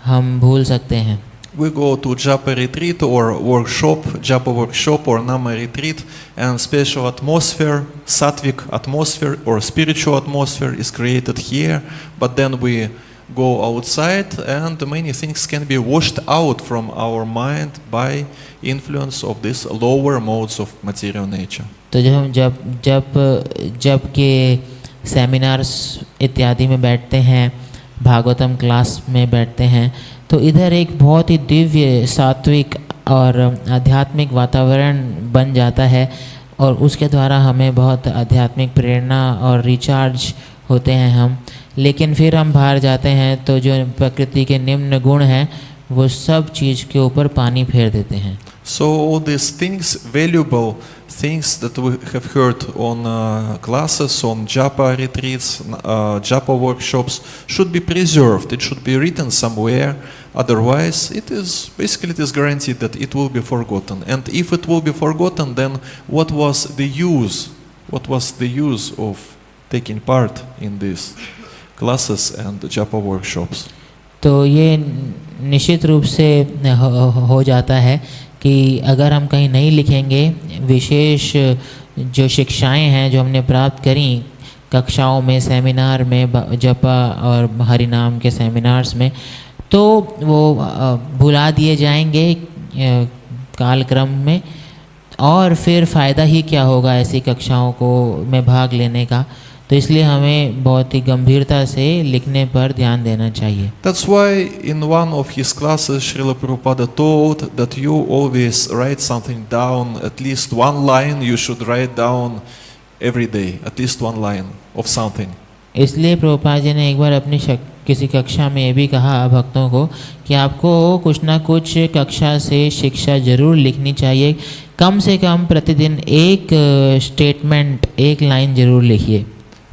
हम भूल सकते हैं। We go to japa retreat or workshop, japa workshop or nama retreat, and special atmosphere, sattvic atmosphere or spiritual atmosphere is created here, but then we go outside and many things can be washed out from our mind by influence of these lower modes of material nature. तो जब हम जब के seminars इत्यादि में बैठते हैं, Bhagavatam class में बैठते हैं, तो इधर एक बहुत ही दिव्य सात्विक और आध्यात्मिक वातावरण बन जाता है और उसके द्वारा हमें बहुत आध्यात्मिक प्रेरणा और रिचार्ज होते हैं हम। लेकिन फिर हम बाहर जाते हैं तो जो प्रकृति के निम्न गुण हैं वो सब चीज़ के ऊपर पानी फेर देते हैं। So all these things, valuable things that we have heard on classes, on japa retreats, japa workshops, should be preserved. It should be written somewhere. Otherwise, it is guaranteed that it will be forgotten. And if it will be forgotten, then what was the use? What was the use of taking part in these classes and japa workshops? तो ये निश्चित रूप से हो जाता है कि अगर हम कहीं नहीं लिखेंगे विशेष जो शिक्षाएं हैं जो हमने प्राप्त करी कक्षाओं में, सेमिनार में, जपा और हरिनाम के सेमिनार्स में, तो वो भुला दिए जाएंगे कालक्रम में, और फिर फ़ायदा ही क्या होगा ऐसी कक्षाओं को में भाग लेने का। तो इसलिए हमें बहुत ही गंभीरता से लिखने पर ध्यान देना चाहिए। That's why in one of his classes Srila Prabhupada told that you always write something down, at least one line you should write down every day, at least one line of something. इसलिए प्रभुपाद जी ने एक बार अपनी किसी कक्षा में ये भी कहा भक्तों को कि आपको कुछ ना कुछ कक्षा से शिक्षा जरूर लिखनी चाहिए, कम से कम प्रतिदिन एक स्टेटमेंट, एक लाइन जरूर लिखिए।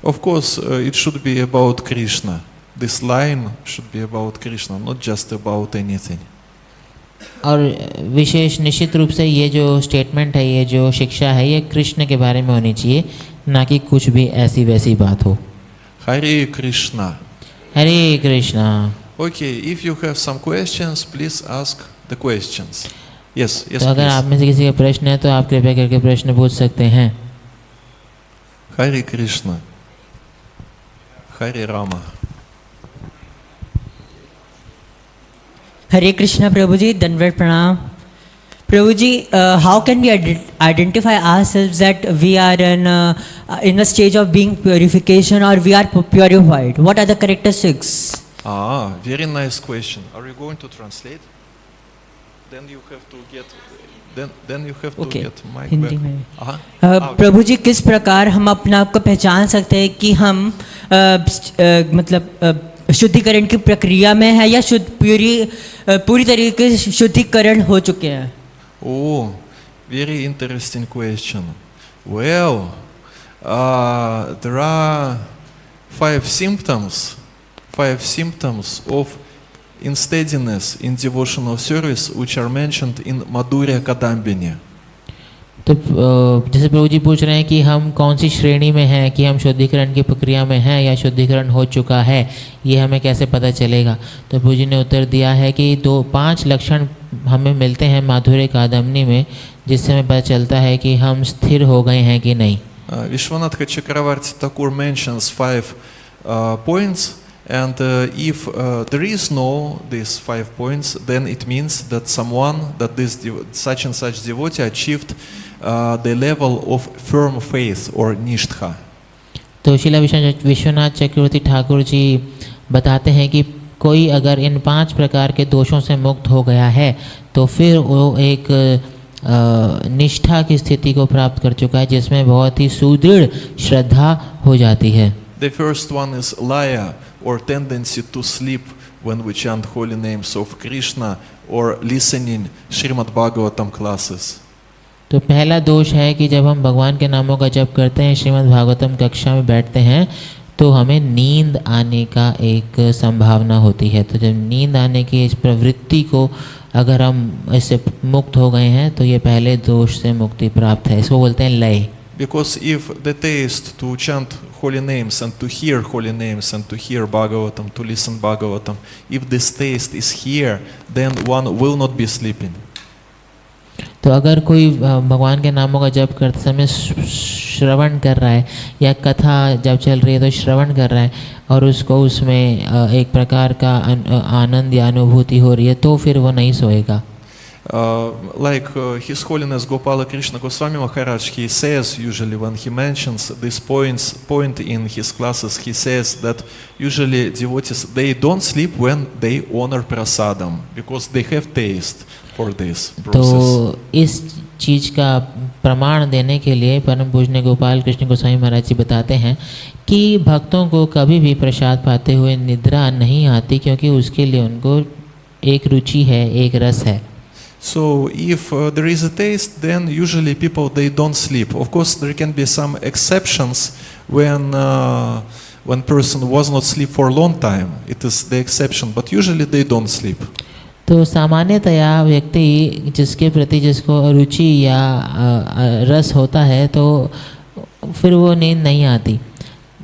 Of course, it should be about Krishna. This line should be about Krishna, not just about anything. और विशेष निश्चित रूप से ये जो स्टेटमेंट है, ये जो शिक्षा है, ये कृष्ण के बारे में होनी चाहिए, ना कि कुछ भी ऐसी वैसी बात हो। Hare Krishna. Hare Krishna. Okay, if you have some questions, please ask the questions. Yes, yes, तो अगर आप please. में से किसी का प्रश्न है तो आप कृपया करके प्रश्न पूछ सकते हैं। Hare Krishna. Hare Rama. हरे कृष्णा प्रभु जी, दंडवत प्रणाम। प्रभु जी, how can we identify ourselves that we are in a stage of being purification और we are purified? What are the characteristics? Very nice question. Are you going to translate? Then you have to get. Then you have to Okay. get mic Hindi back. में। Okay. प्रभु जी, किस प्रकार हम अपने आप को पहचान सकते हैं कि हम मतलब शुद्धिकरण की प्रक्रिया में है या पूरी तरीके से शुद्धिकरण हो चुके हैं? Oh, very interesting question. Well, there are five symptoms of unsteadiness in devotional service which are mentioned in Madhurya Kadambini. तो जैसे प्रभु जी पूछ रहे हैं कि हम कौन सी श्रेणी में हैं, कि हम शुद्धिकरण की प्रक्रिया में हैं या शुद्धिकरण हो चुका है, ये हमें कैसे पता चलेगा? तो प्रभु जी ने उत्तर दिया है कि 5 लक्षण हमें मिलते हैं माधुर्य कादम्बनी में, जिससे हमें पता चलता है कि हम स्थिर हो गए हैं कि नहीं। Vishwanath Chakravarti Thakur mentions 5 points, and if there is no these 5 points, then it means that such and such devotee achieved the level of firm faith or nishtha. तो शिला विश्वनाथ चक्रवर्ती ठाकुर जी बताते हैं कि कोई अगर इन 5 प्रकार के दोषों से मुक्त हो गया है तो फिर वो एक निष्ठा की स्थिति को प्राप्त कर चुका है, जिसमें बहुत ही सुदृढ़ श्रद्धा हो जाती है। The first one is laya, or tendency to sleep when we chant holy names of Krishna or listening Srimad Bhagavatam classes. तो पहला दोष है कि जब हम भगवान के नामों का जप करते हैं, श्रीमद् भागवतम कक्षा में बैठते हैं, तो हमें नींद आने का एक संभावना होती है। तो जब नींद आने की इस प्रवृत्ति को अगर हम इससे मुक्त हो गए हैं तो ये पहले दोष से मुक्ति प्राप्त है। इसको बोलते हैं लय। Because if the taste to chant holy names and to hear holy names and to hear Bhagavatam, to listen Bhagavatam, if this taste is here, then one will not be sleeping. तो अगर कोई भगवान के नामों का जप करते समय श्रवण कर रहा है या कथा जब चल रही है तो श्रवण कर रहा है और उसको उसमें एक प्रकार का आनंद या अनुभूति हो रही है, तो फिर वो नहीं सोएगा। Like His Holiness Gopala Krishna Goswami Maharaj, he says usually when he mentions this point in his classes, he says that usually devotees, they don't sleep when they honor prasadam because they have taste for this process. तो इस चीज़ का प्रमाण देने के लिए परम पूजनीय गोपाल कृष्ण गोस्वामी महाराज जी बताते हैं कि भक्तों को कभी भी प्रसाद पाते हुए निद्रा नहीं आती, क्योंकि उसके लिए उनको एक रुचि है, एक रस है। So if there is a taste, then usually people, they don't sleep. Of course, there can be some exceptions when person was not sleep for a long time. It is the exception, but usually they don't sleep. तो सामान्यतया व्यक्ति जिसके प्रति जिसको रुचि या रस होता है तो फिर वो नींद नहीं आती,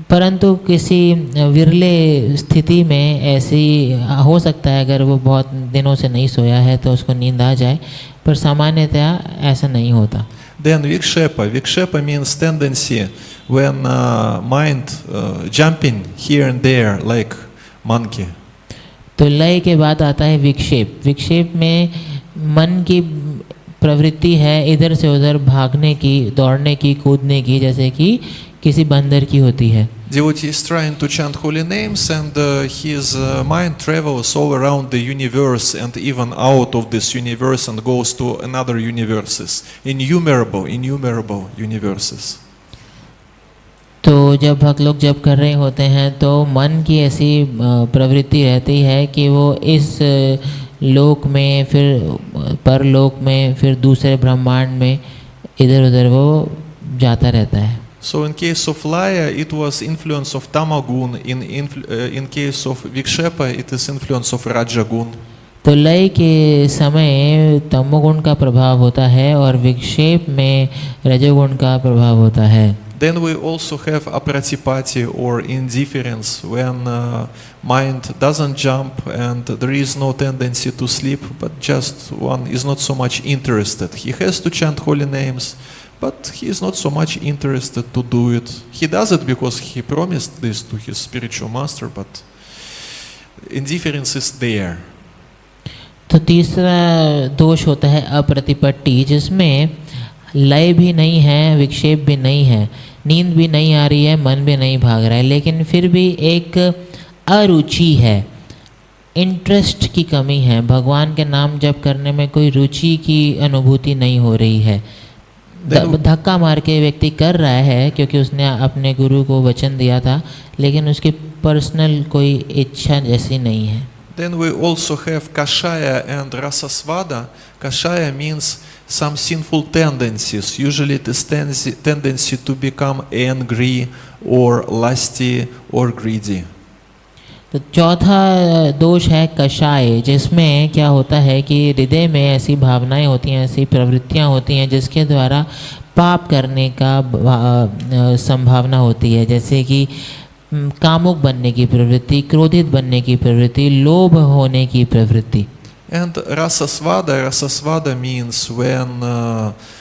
परंतु किसी विरले स्थिति में ऐसी हो सकता है, अगर वो बहुत दिनों से नहीं सोया है तो उसको नींद आ जाए, पर सामान्यतया ऐसा नहीं होता। Then vikshepa means tendency when mind jumping here and there like monkey. तो लय के बाद आता है विक्षेप। विक्षेप में मन की प्रवृत्ति है इधर से उधर भागने की, दौड़ने की, कूदने की, जैसे कि किसी बंदर की होती है। Devotee is trying to chant holy names and his mind travels all around the universe and even out of this universe and goes to another universes, innumerable universes. तो जब भक्त लोग जब कर रहे होते हैं तो मन की ऐसी प्रवृत्ति रहती है कि वो इस लोक में, फिर परलोक में, फिर दूसरे ब्रह्मांड में इधर उधर वो जाता रहता है। So in case of Laya, it was influence of Tamagun. In case of Vikshepa, it is influence of Rajagun. तो लय के समय तमोगुण का प्रभाव होता है और विक्षेप में रजोगुण का प्रभाव होता है। Then we also have apratipati or indifference, when mind doesn't jump and there is no tendency to sleep, but just one is not so much interested. He has to chant holy names, but he is not so much interested to do it. He does it because he promised this to his spiritual master, but indifference is there. तो तीसरा दोष होता है अप्रतिपत्ति, जिसमें लय भी नहीं है, विक्षेप भी नहीं है, नींद भी नहीं आ रही है, मन भी नहीं भाग रहा है, लेकिन फिर भी एक अरुचि है, इंटरेस्ट की कमी है, भगवान के नाम जप करने में कोई रुचि की अनुभूति नहीं हो रही है। धक्का मार के व्यक्ति कर रहा है क्योंकि उसने अपने गुरु को वचन दिया था, लेकिन उसकी पर्सनल कोई इच्छा जैसी नहीं है। Then we also have Kashaya and Rasasvada. Kashaya means some sinful tendencies. Usually it is tendency to become angry or lusty or greedy. तो चौथा दोष है कषाय, जिसमें क्या होता है कि हृदय में ऐसी भावनाएं होती हैं, ऐसी प्रवृत्तियां होती हैं जिसके द्वारा पाप करने का संभावना होती है, जैसे कि कामुक बनने की प्रवृत्ति, क्रोधित बनने की प्रवृत्ति, लोभ होने की प्रवृत्ति। And rasasvada means when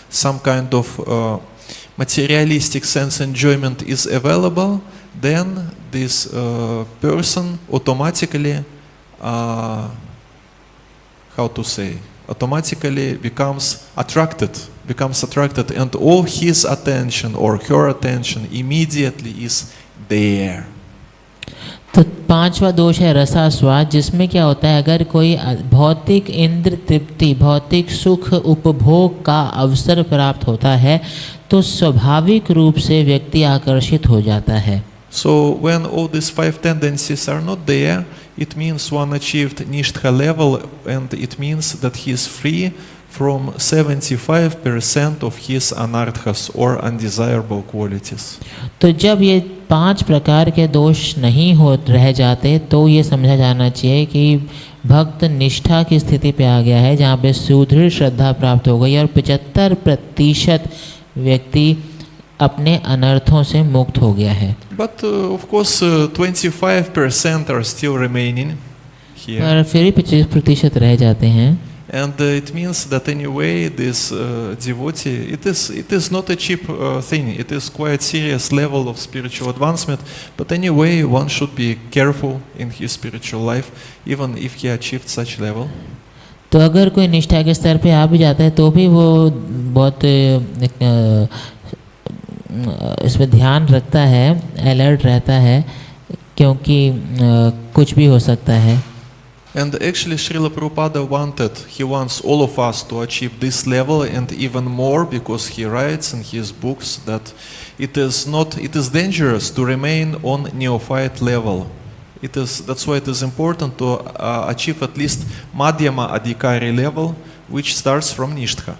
some kind of materialistic sense enjoyment is available, then this person automatically, automatically becomes attracted, and all his attention or her attention immediately is there. तो पांचवा दोष है रसास्वाद, जिसमें क्या होता है, अगर कोई भौतिक इंद्र तृप्ति, भौतिक सुख उपभोग का अवसर प्राप्त होता है तो स्वाभाविक रूप से व्यक्ति आकर्षित हो जाता है। So when all these five tendencies are not there, it means one achieved nishtha level, and it means that he is free from 75% of his anarthas or undesirable qualities. तो जब ये पांच प्रकार के दोष नहीं हो रह जाते तो ये समझा जाना चाहिए कि भक्त निष्ठा की स्थिति पे आ गया है, जहाँ पे सुदृढ़ श्रद्धा प्राप्त हो गई और 75% व्यक्ति अपने अनर्थों से मुक्त हो गया है। But of course 25% are still remaining here. पर फिर भी 25% रह जाते हैं। And it means that anyway this devotee, it is not a cheap thing. It is quite serious level of spiritual advancement. But anyway, one should be careful in his spiritual life, even if he achieved such level. तो अगर कोई निष्ठा के स्तर पे आ भी जाता है तो भी वो बहुत इसमें ध्यान रखता है, अलर्ट रहता है, क्योंकि कुछ भी हो सकता है। And actually Srila Prabhupada wants all of us to achieve this level and even more, because he writes in his books that it is dangerous to remain on neophyte level. That's why it is important to achieve at least Madhyama Adhikari level, which starts from Nishtha.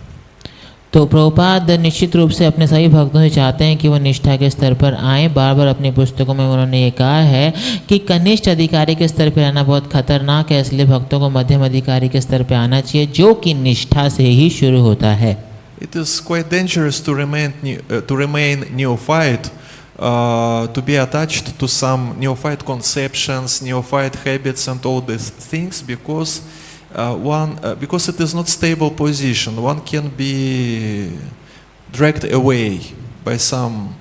तो प्रभुपाद निश्चित रूप से अपने सभी भक्तों से चाहते हैं कि वो निष्ठा के स्तर पर आएँ। बार बार अपनी पुस्तकों में उन्होंने ये कहा है कि कनिष्ठ अधिकारी के स्तर पर आना बहुत खतरनाक है, इसलिए भक्तों को मध्यम अधिकारी के स्तर पर आना चाहिए, जो कि निष्ठा से ही शुरू होता है। It is quite dangerous to remain neophyte, to be attached to some neophyte conceptions, neophyte habits and all these things, because because it is not stable position. One can be dragged away by some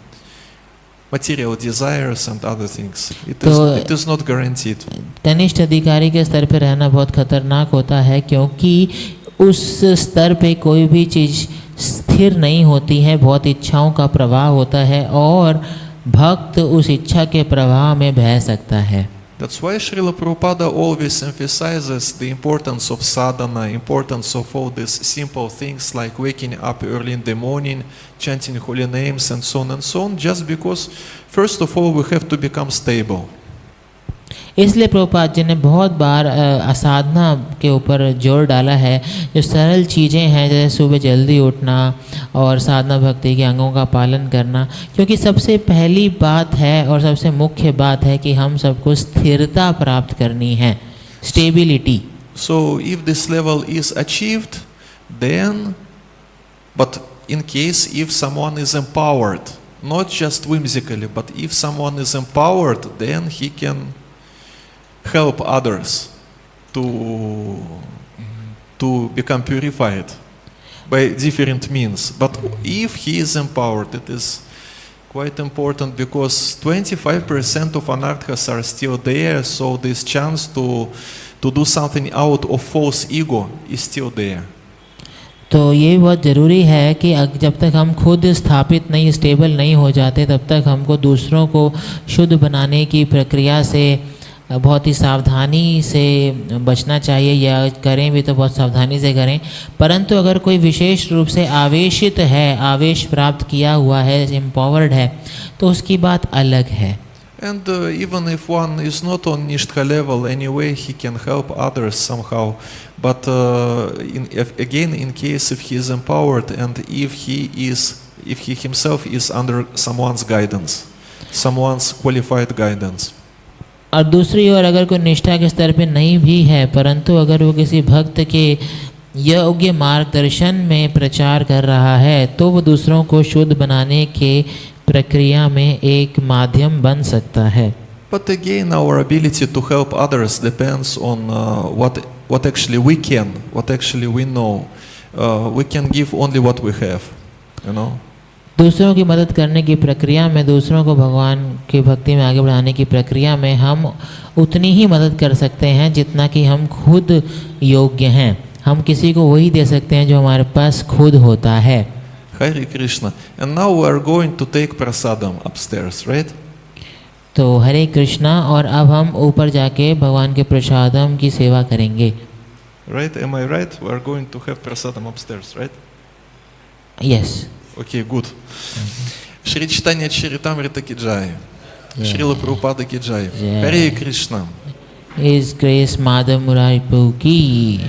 material desires and other things. It is not guaranteed. कनिष्ठ अधिकारी के स्तर पर रहना बहुत खतरनाक होता है, क्योंकि उस स्तर पे कोई भी चीज़ स्थिर नहीं होती है, बहुत इच्छाओं का प्रवाह होता है और भक्त उस इच्छा के प्रवाह में बह सकता है। That's why Srila Prabhupada always emphasizes the importance of sadhana, importance of all these simple things like waking up early in the morning, chanting holy names and so on, just because first of all we have to become stable. इसलिए प्रभुपाद जी ने बहुत बार साधना के ऊपर जोर डाला है। जो सरल चीज़ें हैं जैसे सुबह जल्दी उठना और साधना भक्ति के अंगों का पालन करना, क्योंकि सबसे पहली बात है और सबसे मुख्य बात है कि हम सबको स्थिरता प्राप्त करनी है, stability. So if this level is achieved, then, but in case if someone is empowered, not just whimsically, but if someone is empowered, then he can help others to become purified by different means. But if he is empowered, it is quite important because 25% of anarthas are still there, so this chance to do something out of false ego is still there. तो ये बहुत ज़रूरी है कि जब तक हम खुद स्थापित नहीं, स्टेबल नहीं हो जाते, तब तक हमको दूसरों को शुद्ध बनाने की प्रक्रिया से बहुत ही सावधानी से बचना चाहिए, या करें भी तो बहुत सावधानी से करें। परंतु अगर कोई विशेष रूप से आवेशित है, आवेश प्राप्त किया हुआ है, एम्पावर्ड है, तो उसकी बात अलग है। And even if one is not on Nishtha level anyway, he can help others somehow. But again, in case if he is empowered and if he himself is under someone's guidance, someone's qualified guidance. और दूसरी ओर अगर कोई निष्ठा के स्तर पे नहीं भी है, परंतु अगर वो किसी भक्त के योग्य मार्गदर्शन में प्रचार कर रहा है, तो वो दूसरों को शुद्ध बनाने के प्रक्रिया में एक माध्यम बन सकता है। But again, our ability to help others depends on what actually we can, what actually we know. We can give only what we have, you know. दूसरों की मदद करने की प्रक्रिया में, दूसरों को भगवान की भक्ति में आगे बढ़ाने की प्रक्रिया में हम उतनी ही मदद कर सकते हैं जितना कि हम खुद योग्य हैं। हम किसी को वही दे सकते हैं जो हमारे पास खुद होता है। Hare Krishna. And now we are going to take prasadam upstairs, right? तो हरे कृष्णा, और अब हम ऊपर जाके भगवान के प्रसादम की सेवा करेंगे। Right? Am I right? We are going to have prasadam upstairs, right? Yes. Okay, good. Shri Chaitanya Charitamrita ki jai. Srila Prabhupada ki jai. Hare Krishna. His Grace Madam Murari Prabhu ki